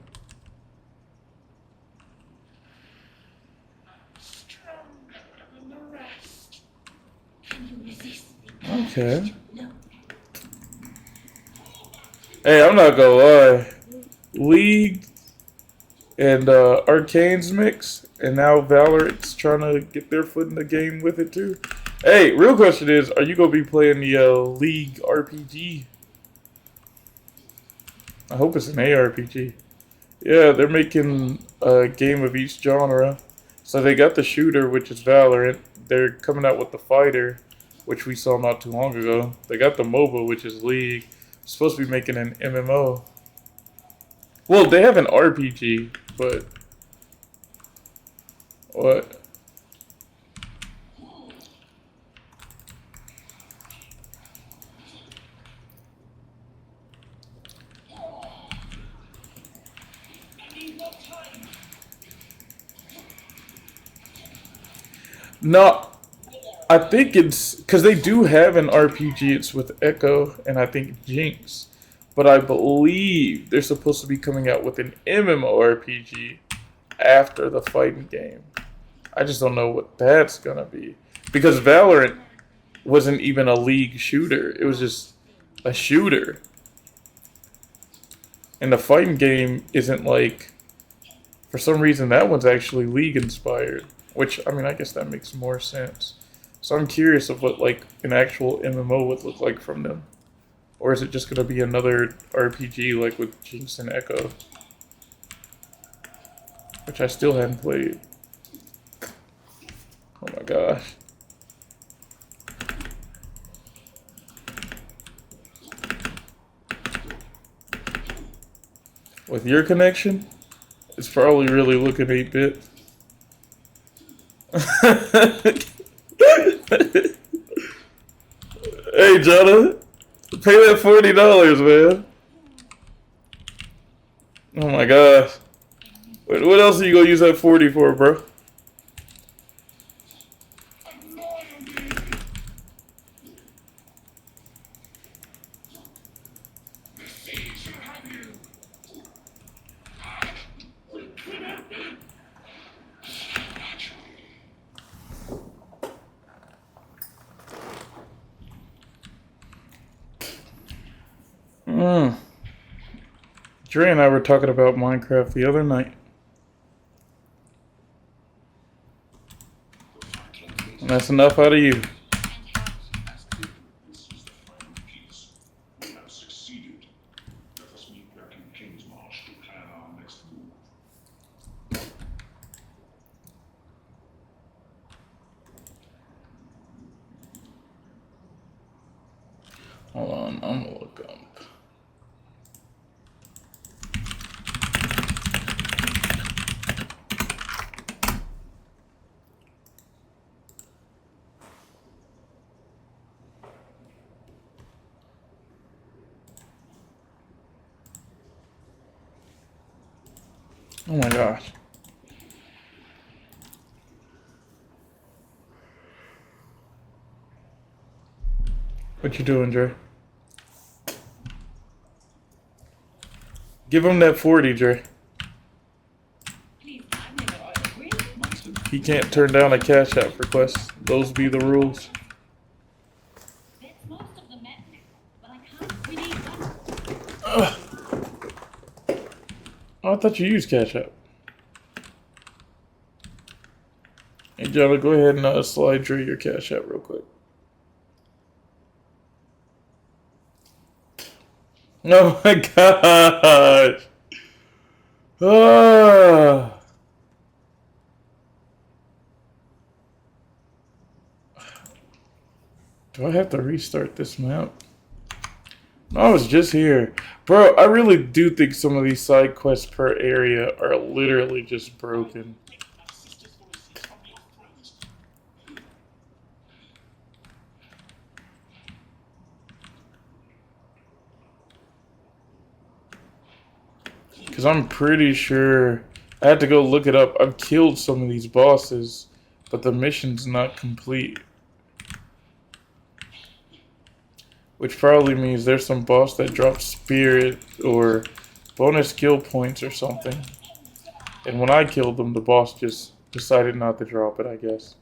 Okay. Hey, I'm not gonna lie. League and Arcane's mix, and now Valorant's trying to get their foot in the game with it too. Hey, real question is, are you gonna be playing the League RPG? I hope it's an ARPG. Yeah, they're making a game of each genre. So they got the shooter, which is Valorant. They're coming out with the fighter, which we saw not too long ago. They got the MOBA, which is League. Supposed to be making an MMO. Well, they have an RPG, but what? No, I think it's because they do have an RPG. It's with Echo and I think Jinx, but I believe they're supposed to be coming out with an MMORPG after the fighting game. I just don't know what that's gonna be because Valorant wasn't even a League shooter. It was just a shooter, and the fighting game isn't like. For some reason, that one's actually League inspired, which I mean, I guess that makes more sense. So I'm curious of what like an actual MMO would look like from them, or is it just gonna be another RPG like with Jinx and Echo, which I still haven't played. Oh my gosh. With your connection, it's probably really looking 8-bit. Hey, Jonah, pay that $40, man. Oh my gosh. What else are you gonna use that 40 for, bro? Dre and I were talking about Minecraft the other night. And that's enough out of you. As if this is the final piece. We have succeeded. Let us meet back in King's Marsh to plan our next move. Hold on, I'm gonna look up. Oh my gosh. What you doing, Dre? Give him that 40, Dre. He can't turn down a Cash App request. Those be the rules. That's most of the men, but I can't really one. Oh, I thought you used Cash App. Hey, Jonah, go ahead and slide Dre your Cash App real quick. Oh my gosh. Ah. Do I have to restart this map? I was just here. Bro, I really do think some of these side quests per area are literally just broken. My sister's voices from your throat. Because I'm pretty sure I had to go look it up. I've killed some of these bosses, but the mission's not complete. Which probably means there's some boss that drops spirit or bonus skill points or something. And when I killed them, the boss just decided not to drop it, I guess.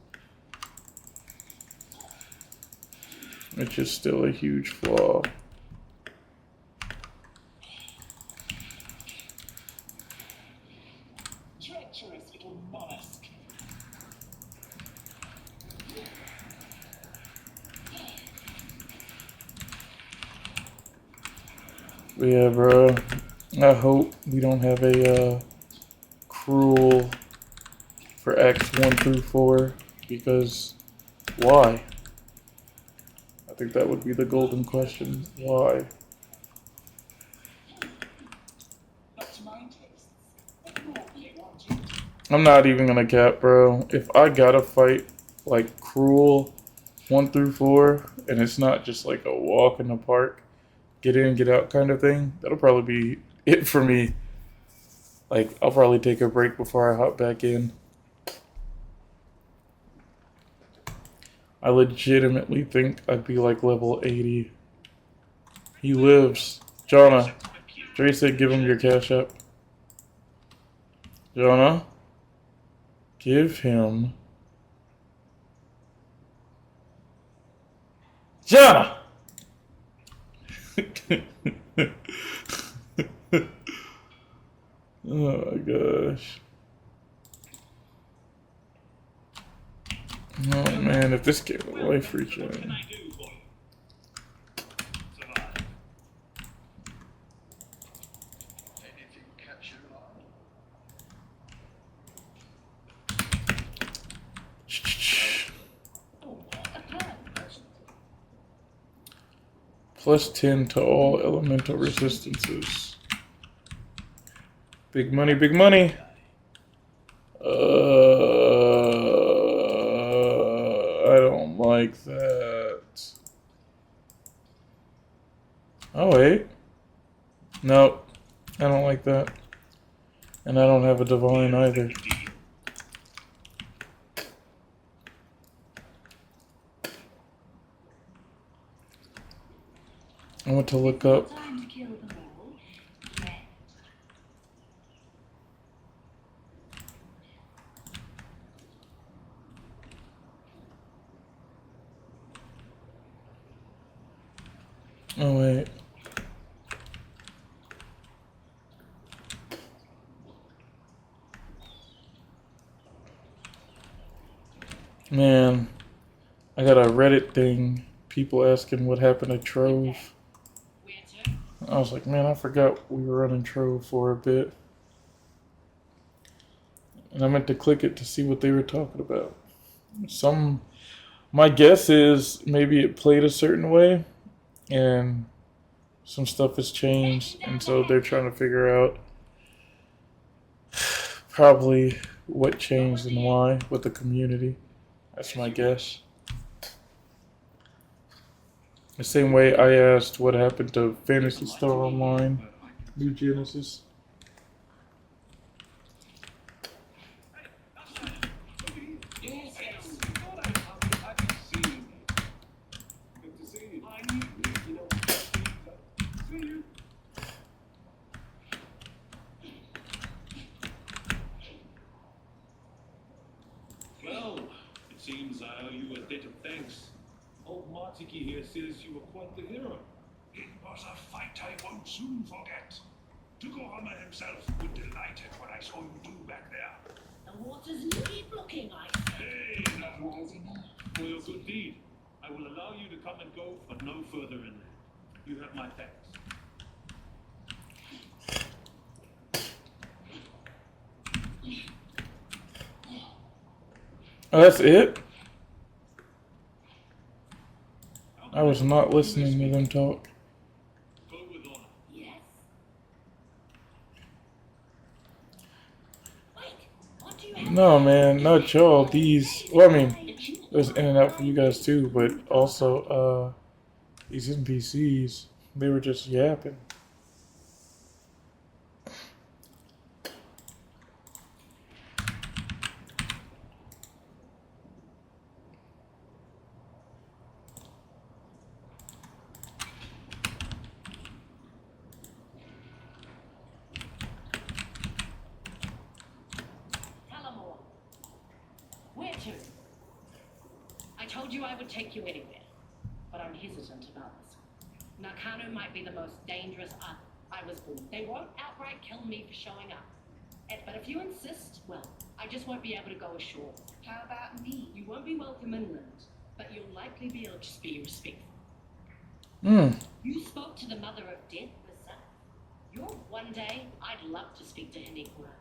Which is still a huge flaw. Treacherous little mollusk. But yeah, bro. I hope we don't have a cruel for Acts 1 through 4. Because why? I think that would be the golden question. Why? Not to my tastes. But more they want you to. I'm not even gonna cap, bro. If I gotta fight like cruel 1 through 4, and it's not just like a walk in the park, get in, get out kind of thing, that'll probably be it for me. Like, I'll probably take a break before I hop back in. I legitimately think I'd be like level 80. He lives. Jonna. Dre said give him your cash app. Jonna. Give him. Jonna! Oh my gosh. Oh man, if this game was life What regen. can I do for you? Survive. Anything catch your eye? Plus 10 to all elemental resistances. Big money, big money. I don't like that. Oh, wait. Nope. I don't like that. And I don't have a divine either. I want to look up. Time to kill them all. Yeah. Oh, wait. Man, I got a Reddit thing. People asking what happened to Trove. Where to? I was like, man, I forgot we were running Trove for a bit. And I meant to click it to see what they were talking about. My guess is maybe it played a certain way and some stuff has changed. And so they're trying to figure out probably what changed and why with the community. That's my guess. The same way I asked what happened to Fantasy Star Online, New Genesis. Yes, yes. I can see you. Good to see you. I knew you know. See you. Well, it seems I owe you a debt of thanks. Old Martiki here says you were quite the hero. It was a fight I won't soon forget. Tugorama himself was delighted what I saw you do back there. The water's lead blocking, I said. Hey, not rising up. For your good deed, I will allow you to come and go, but no further in there. You have my thanks. Oh, that's it? I was not listening to them talk. No, man, not y'all. These. Well, I mean, it was in and out for you guys too, but also, these NPCs. They were just yapping. Tullamore. Where to? I told you I would take you anywhere, but I'm hesitant about this. Nakano might be the most dangerous I was born. They won't outright kill me for showing up. But if you insist, well, I just won't be able to go ashore. How about me? You won't be welcome inland, but you'll likely be able to just be respectful. Hmm. You spoke to the mother of death herself. One day, I'd love to speak to Hinekura.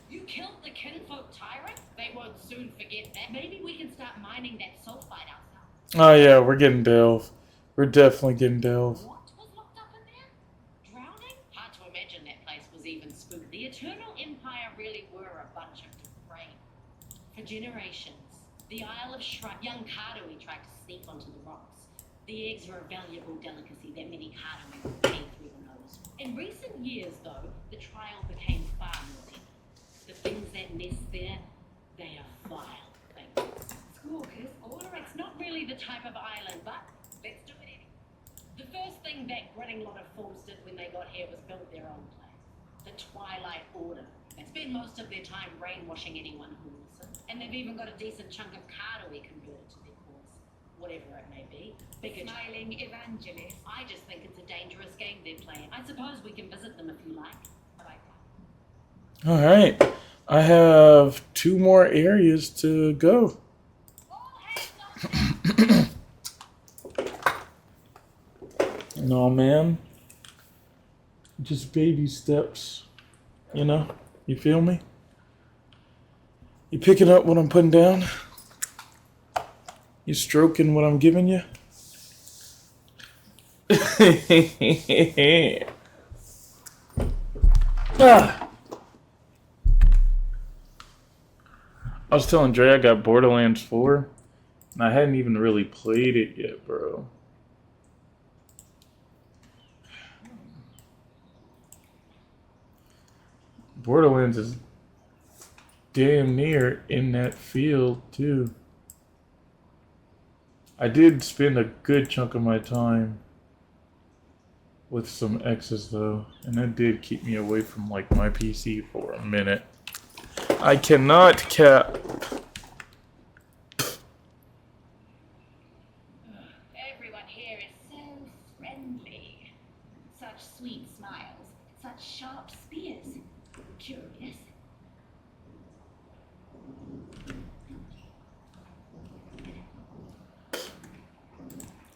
You killed the kinfolk tyrant? They won't soon forget that. Maybe we can start mining that sulfide ourselves. Oh yeah, we're getting Delve. We're definitely getting Delve. What was locked up in there? Drowning? Hard to imagine that place was even spooky. The Eternal Empire really were a bunch of depraved. For generations, the Isle of young Kadoi tried to sneak onto the rocks. The eggs were a valuable delicacy that many Kadoi would pay through the nose. In recent years, though, the trial became far more tender. The things that nest there, they are vile things. Squawkers, order. It's not really the type of island, but let's do it anyway. The first thing that grinning lot of fools did when they got here was build their own place. The Twilight Order. They spend most of their time brainwashing anyone who will listen. And they've even got a decent chunk of Kadoi converted to their cause. Whatever it may be. Bigger Smiling evangelist. I just think it's a dangerous game they're playing. I suppose we can visit them if you like. But I can't. All right, I have 2 more areas to go. No, man. Just baby steps. You know? You feel me? You picking up what I'm putting down? You stroking what I'm giving you? Ah. I was telling Dre I got Borderlands 4, and I hadn't even really played it yet, bro. Borderlands is damn near in that field, too. I did spend a good chunk of my time with some exes, though, and that did keep me away from, like, my PC for a minute. I cannot cap. Everyone here is so friendly. Such sweet smiles, such sharp spears. Curious.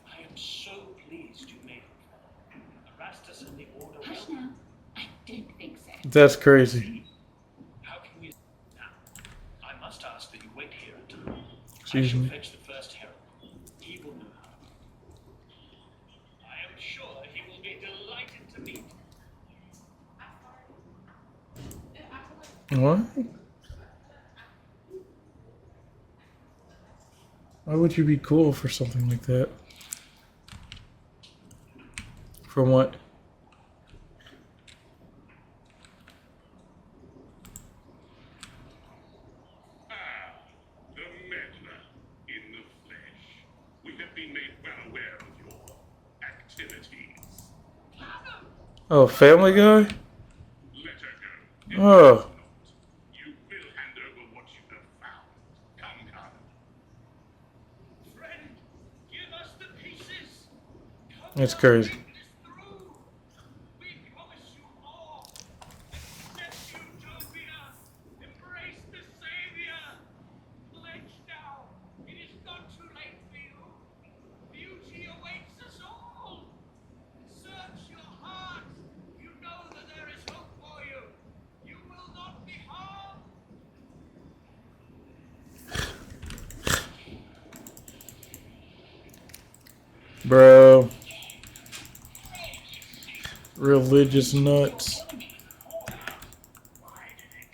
I am so pleased you made it. Erastus and the Order Hush will... now. I don't think so. That's crazy. How can we... Now, I must ask that you wait here until... Excuse I shall me. fetch the first herald. He will know how. I am sure he will be delighted to meet. What? Why would you be cool for something like that? From what? Ah, the meddler in the flesh. We have been made well aware of your activities. Oh, Family Guy? Let her go. Oh. You will hand over what you have found. Come, come. Friend, give us the pieces. Come That's now, crazy. think this through. We promise you more. Accept utopia. Embrace the Savior. Pledge now. It is not too late for you. Beauty awaits us all. Search your heart. You know that there is hope for you. You will not be harmed. Bro. Religious nuts. Why did it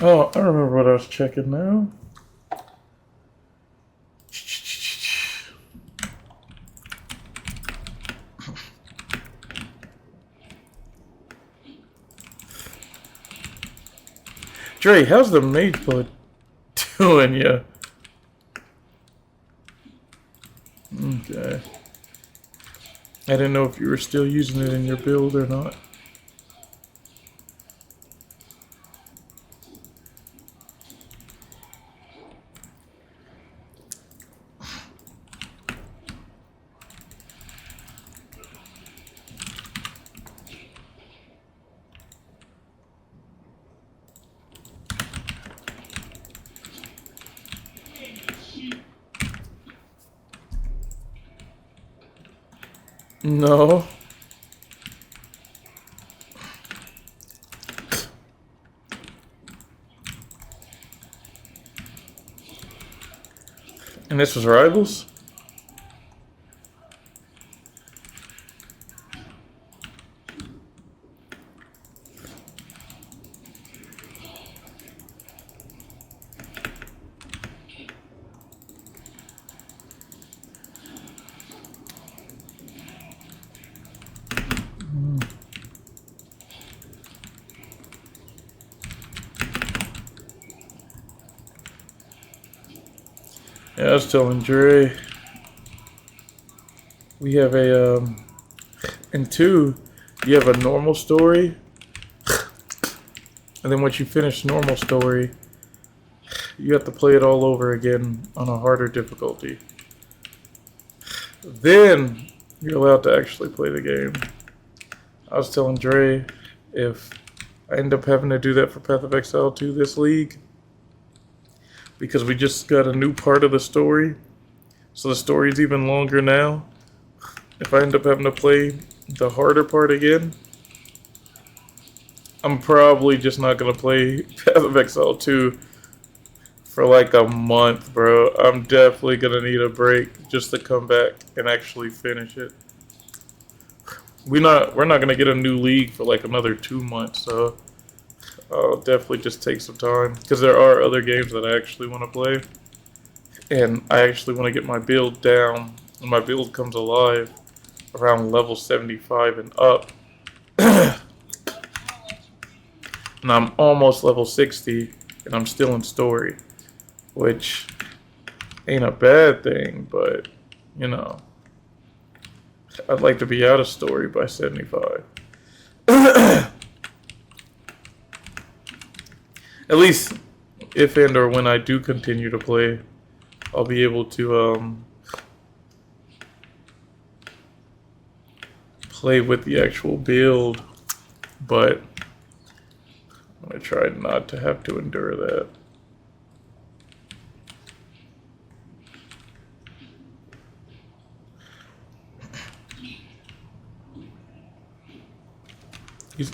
Oh, I remember what I was checking now. Dre, how's the mage blood doing ya? Okay. I didn't know if you were still using it in your build or not. No. And this was Rivals? Yeah, I was telling Dre, we have a, in 2, you have a normal story, and then once you finish normal story, you have to play it all over again on a harder difficulty. Then, you're allowed to actually play the game. I was telling Dre, if I end up having to do that for Path of Exile 2 this league, because we just got a new part of the story, so the story's even longer now. If I end up having to play the harder part again, I'm probably just not going to play Path of Exile 2 for like a month, bro. I'm definitely going to need a break just to come back and actually finish it. We're not going to get a new league for like another 2 months, so I'll definitely just take some time, because there are other games that I actually want to play, and I actually want to get my build down, and my build comes alive around level 75 and up. And I'm almost level 60, and I'm still in story, which ain't a bad thing, but, you know, I'd like to be out of story by 75. At least, if and or when I do continue to play, I'll be able to play with the actual build, but I'm going to try not to have to endure that. You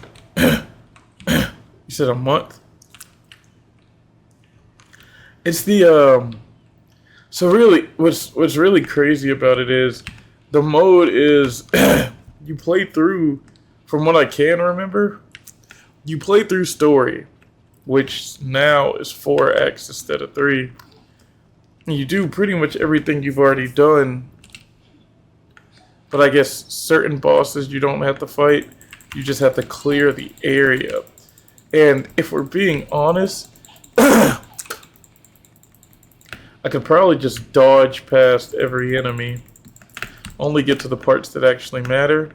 said a month? It's the so really what's really crazy about it is the mode is you play through, from what I can remember, you play through story, which now is 4x instead of 3. And you do pretty much everything you've already done, but I guess certain bosses you don't have to fight, you just have to clear the area. And if we're being honest, I could probably just dodge past every enemy, only get to the parts that actually matter,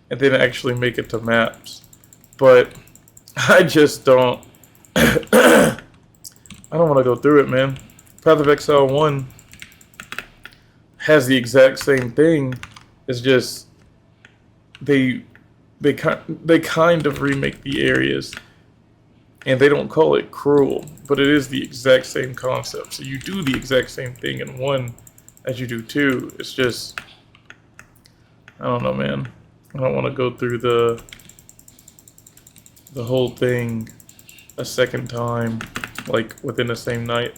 and then actually make it to maps. But I just don't. I don't want to go through it, man. Path of Exile 1 has the exact same thing. It's just they kind of remake the areas, and they don't call it cruel, but it is the exact same concept. So you do the exact same thing in 1 as you do 2. It's just, I don't know, man. I don't want to go through the the whole thing a second time, like within the same night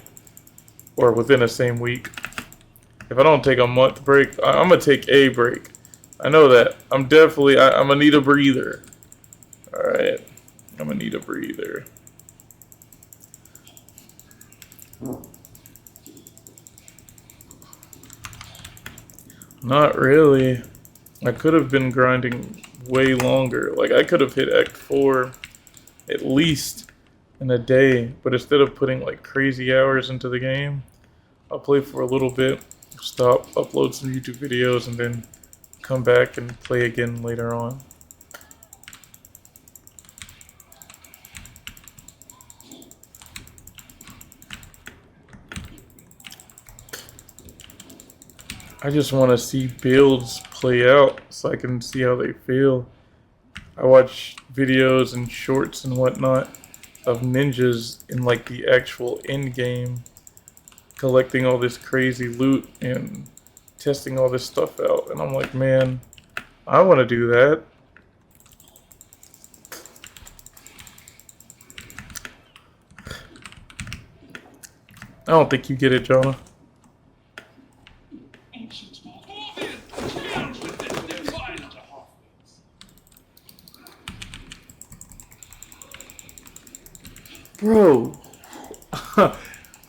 or within the same week. If I don't take a month break, I'm gonna take a break. I know that. I'm gonna need a breather. Alright. I'm gonna need a breather. Not really. I could have been grinding way longer. Like, I could have hit Act 4 at least in a day, but instead of putting like crazy hours into the game, I'll play for a little bit, stop, upload some YouTube videos, and then come back and play again later on. I just want to see builds play out so I can see how they feel. I watch videos and shorts and whatnot of ninjas in like the actual end game, collecting all this crazy loot and testing all this stuff out, and I'm like, man, I want to do that. I don't think you get it, Jonah. Ancient Morgan, challenge with this divine to halflings. Bro,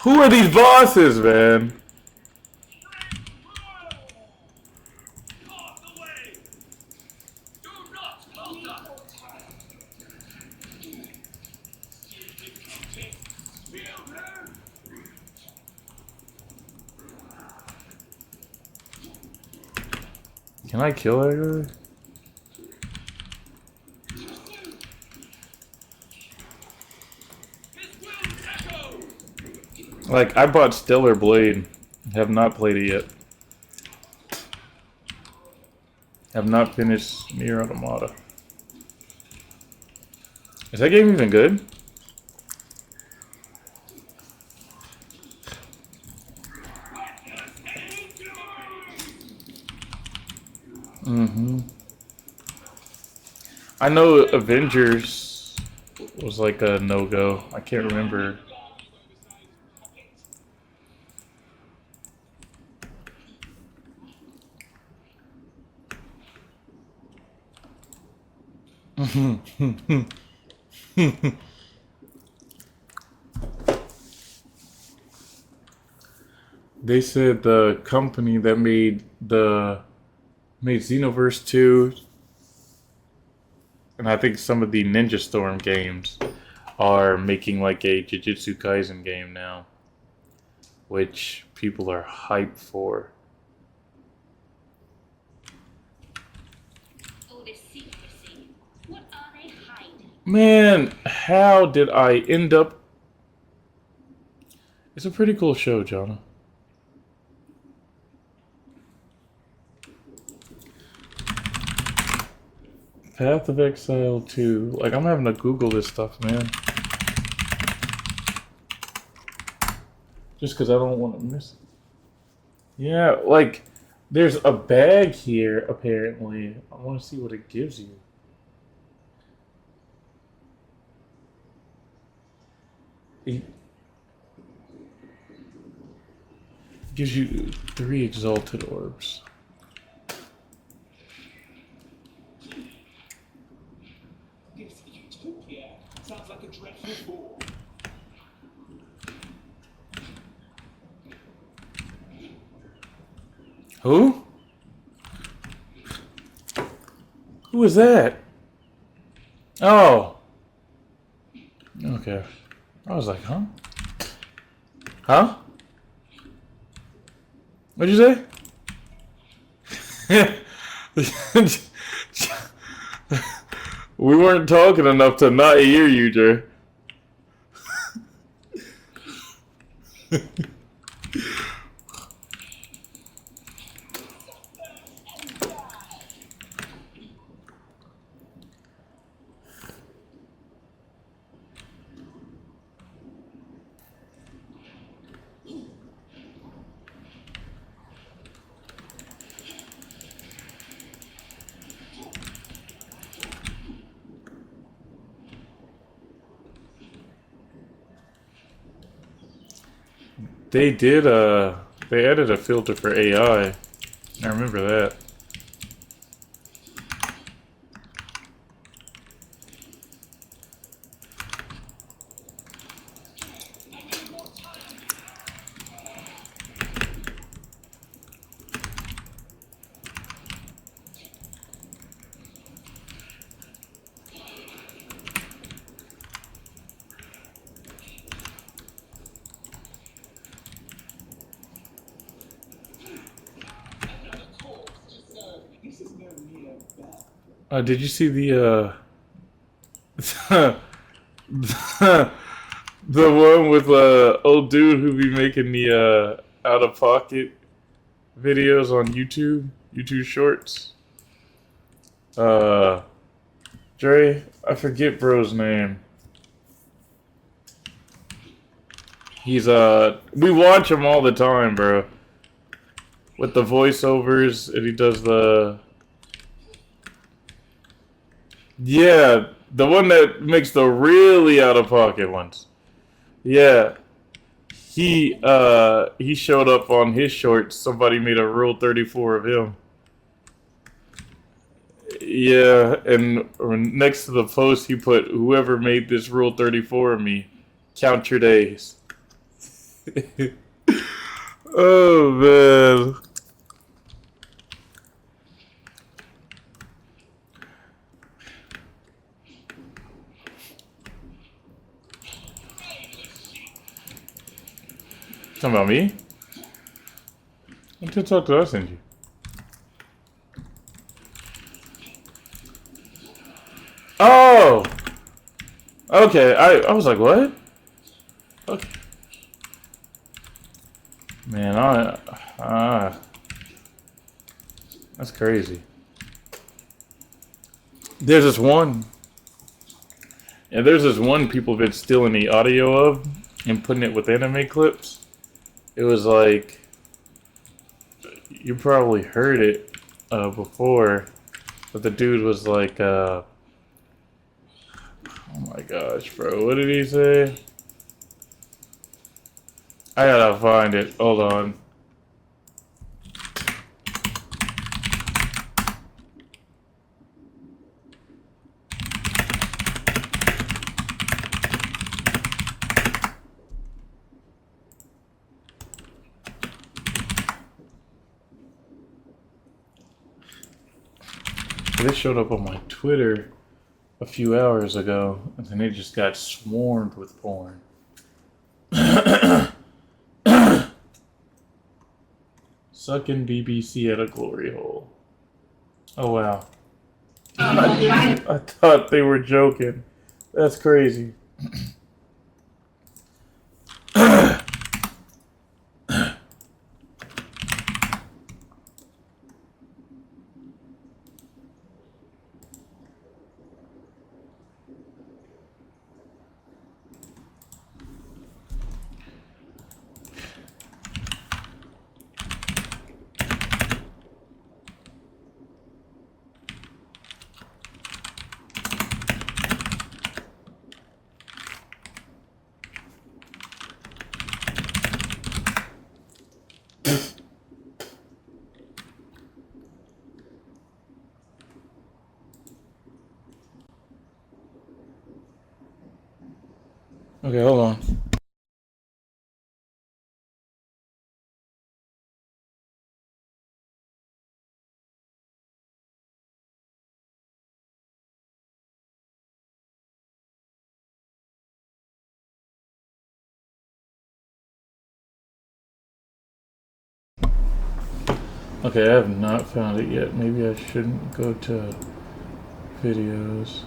who are these bosses, man? Off the way! Do not falter! Feel her! Can I kill that guy? His will echo! Like, I bought Stellar Blade. Have not played it yet. Have not finished Nier Automata. Is that game even good? I know Avengers was like a no-go. I can't remember. They said the company that made Xenoverse 2 and I think some of the Ninja Storm games are making like a Jujutsu Kaisen game now, which people are hyped for. All this secrecy. What are they hiding? Man, how did I end up? It's a pretty cool show, Jonah. Path of Exile 2. Like, I'm having to Google this stuff, man. Just because I don't want to miss it. Yeah, like, there's a bag here, apparently. I want to see what it gives you. It gives you 3 exalted orbs. This utopia sounds like a dreadful bore. Who? Who is that? Oh. Okay. I was like, huh? Huh? What'd you say? We weren't talking enough to not hear you, Jay. They did they added a filter for AI. I remember that. Did you see the the one with old dude who be making the out of pocket videos on YouTube Shorts? Dre, I forget bro's name. He's we watch him all the time, bro. With the voiceovers, and he does the yeah, the one that makes the really out of pocket ones. Yeah. He showed up on his shorts. Somebody made a Rule 34 of him. Yeah, and next to the post he put, "Whoever made this Rule 34 of me, count your days." Oh man. Talking about me? What did talk to us, you? Oh! Okay, I was like, what? Okay. Man, that's crazy. There's this one. Yeah, there's this one people have been stealing the audio of and putting it with anime clips. It was like, you probably heard it before, but the dude was like, oh my gosh, bro, what did he say? I gotta find it. Hold on. This showed up on my Twitter a few hours ago, and then it just got swarmed with porn. Sucking BBC at a glory hole. Oh wow. I thought they were joking. That's crazy. Okay, hold on. Okay, I have not found it yet. Maybe I shouldn't go to videos.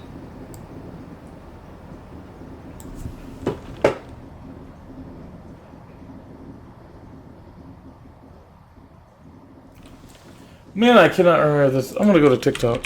Man, I cannot remember this. I'm gonna go to TikTok.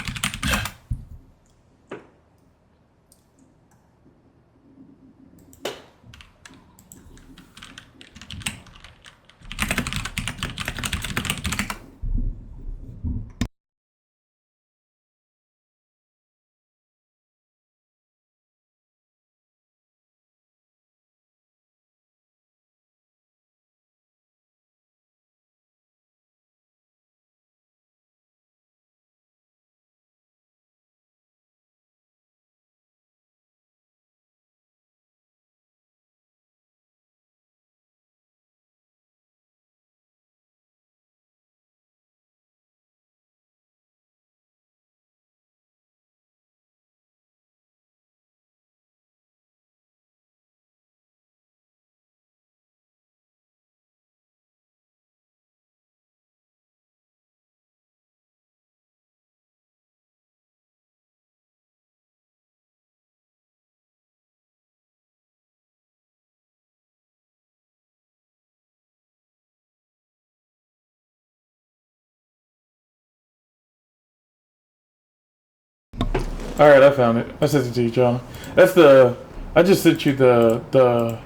All right, I found it. I sent it to you, John. That's the. I just sent you the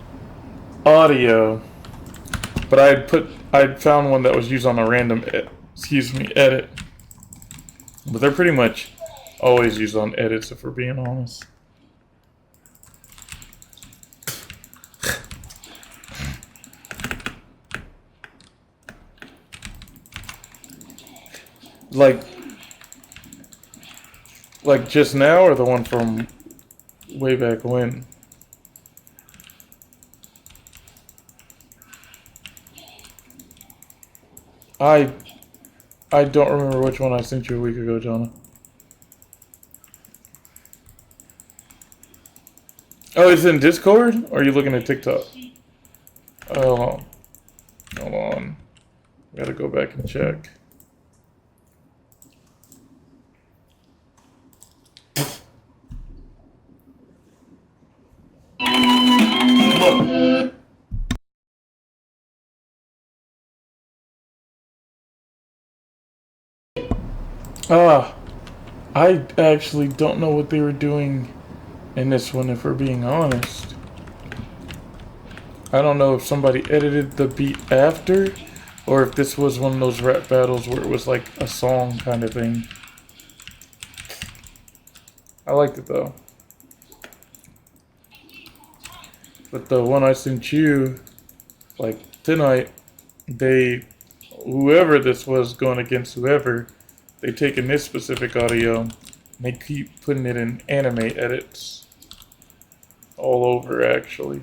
audio, but I'd found one that was used on a random edit. But they're pretty much always used on edits, if we're being honest. Like just now, or the one from way back when? I don't remember which one I sent you a week ago, Jonah. Oh, it's in Discord? Or are you looking at TikTok? Oh, hold on. Gotta go back and check. I actually don't know what they were doing in this one, if we're being honest. I don't know if somebody edited the beat after, or if this was one of those rap battles where it was like a song kind of thing. I liked it though. But the one I sent you, like tonight, whoever this was going against whoever, they taken this specific audio and they keep putting it in anime edits all over actually.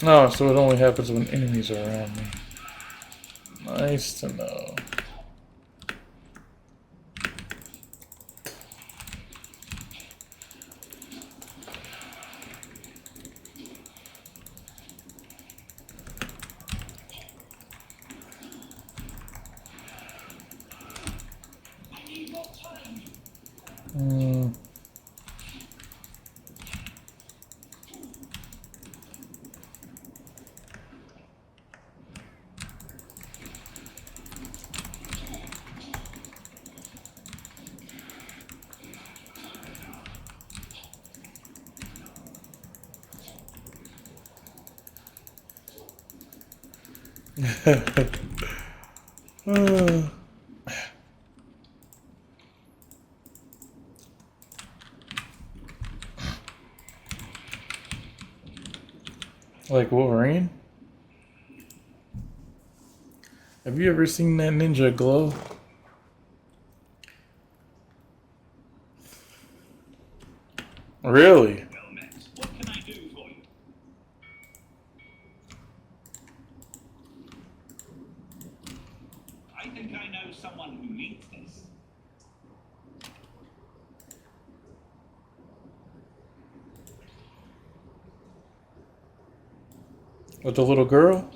Oh, so it only happens when enemies are around me. Nice to know. Like Wolverine? Have you ever seen that ninja glow? Really? Well met. What can I do for you? I think I know someone who needs this. With the little girl?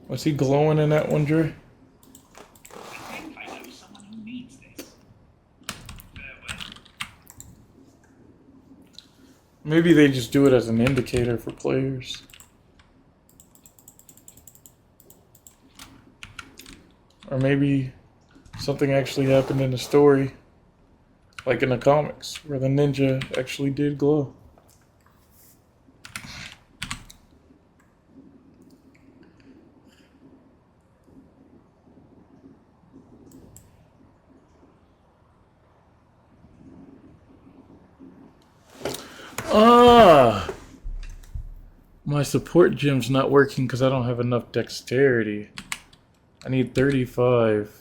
Was he glowing in that one, Dre? I think I know someone who needs this. Farewell. Maybe they just do it as an indicator for players. Or maybe something actually happened in the story, like in the comics, where the ninja actually did glow. Ah! My support gem's not working because I don't have enough dexterity. I need 35.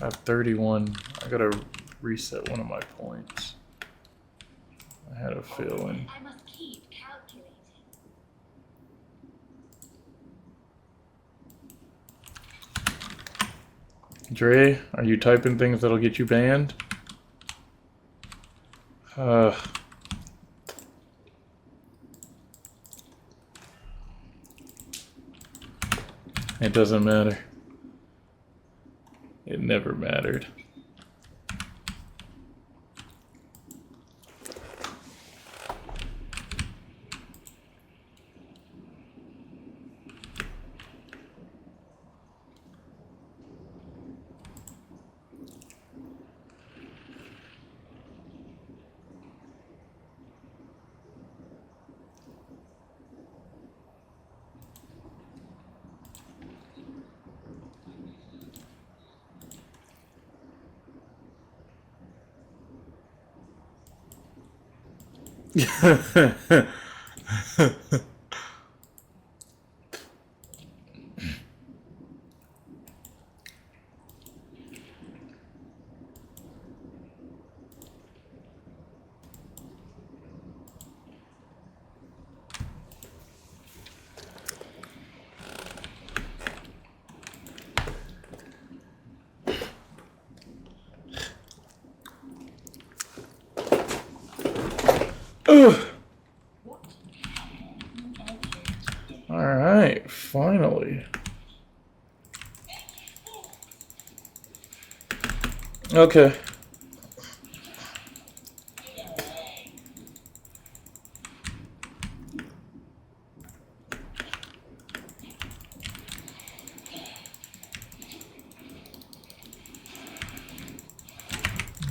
I have 31. I gotta reset one of my points. I had a feeling. I must keep calculating. Dre, are you typing things that'll get you banned? It doesn't matter. It never mattered. Alright, finally. Okay.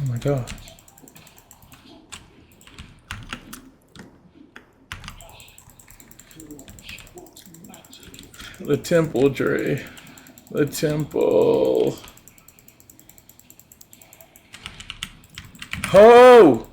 Oh my god. The temple, Dre. The temple. Oh!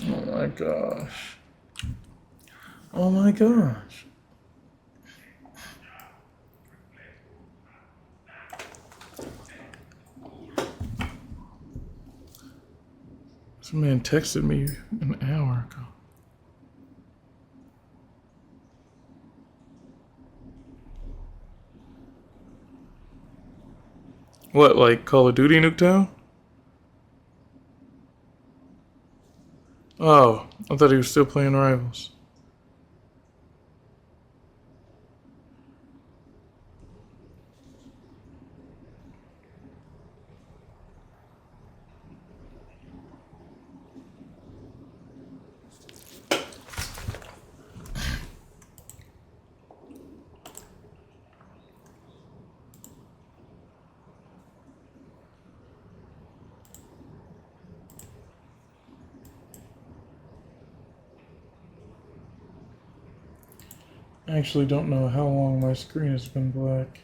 Oh my gosh. Oh my gosh. Some man texted me an hour ago. What, like Call of Duty Nuketown? Oh, I thought he was still playing Rivals. I actually don't know how long my screen has been black.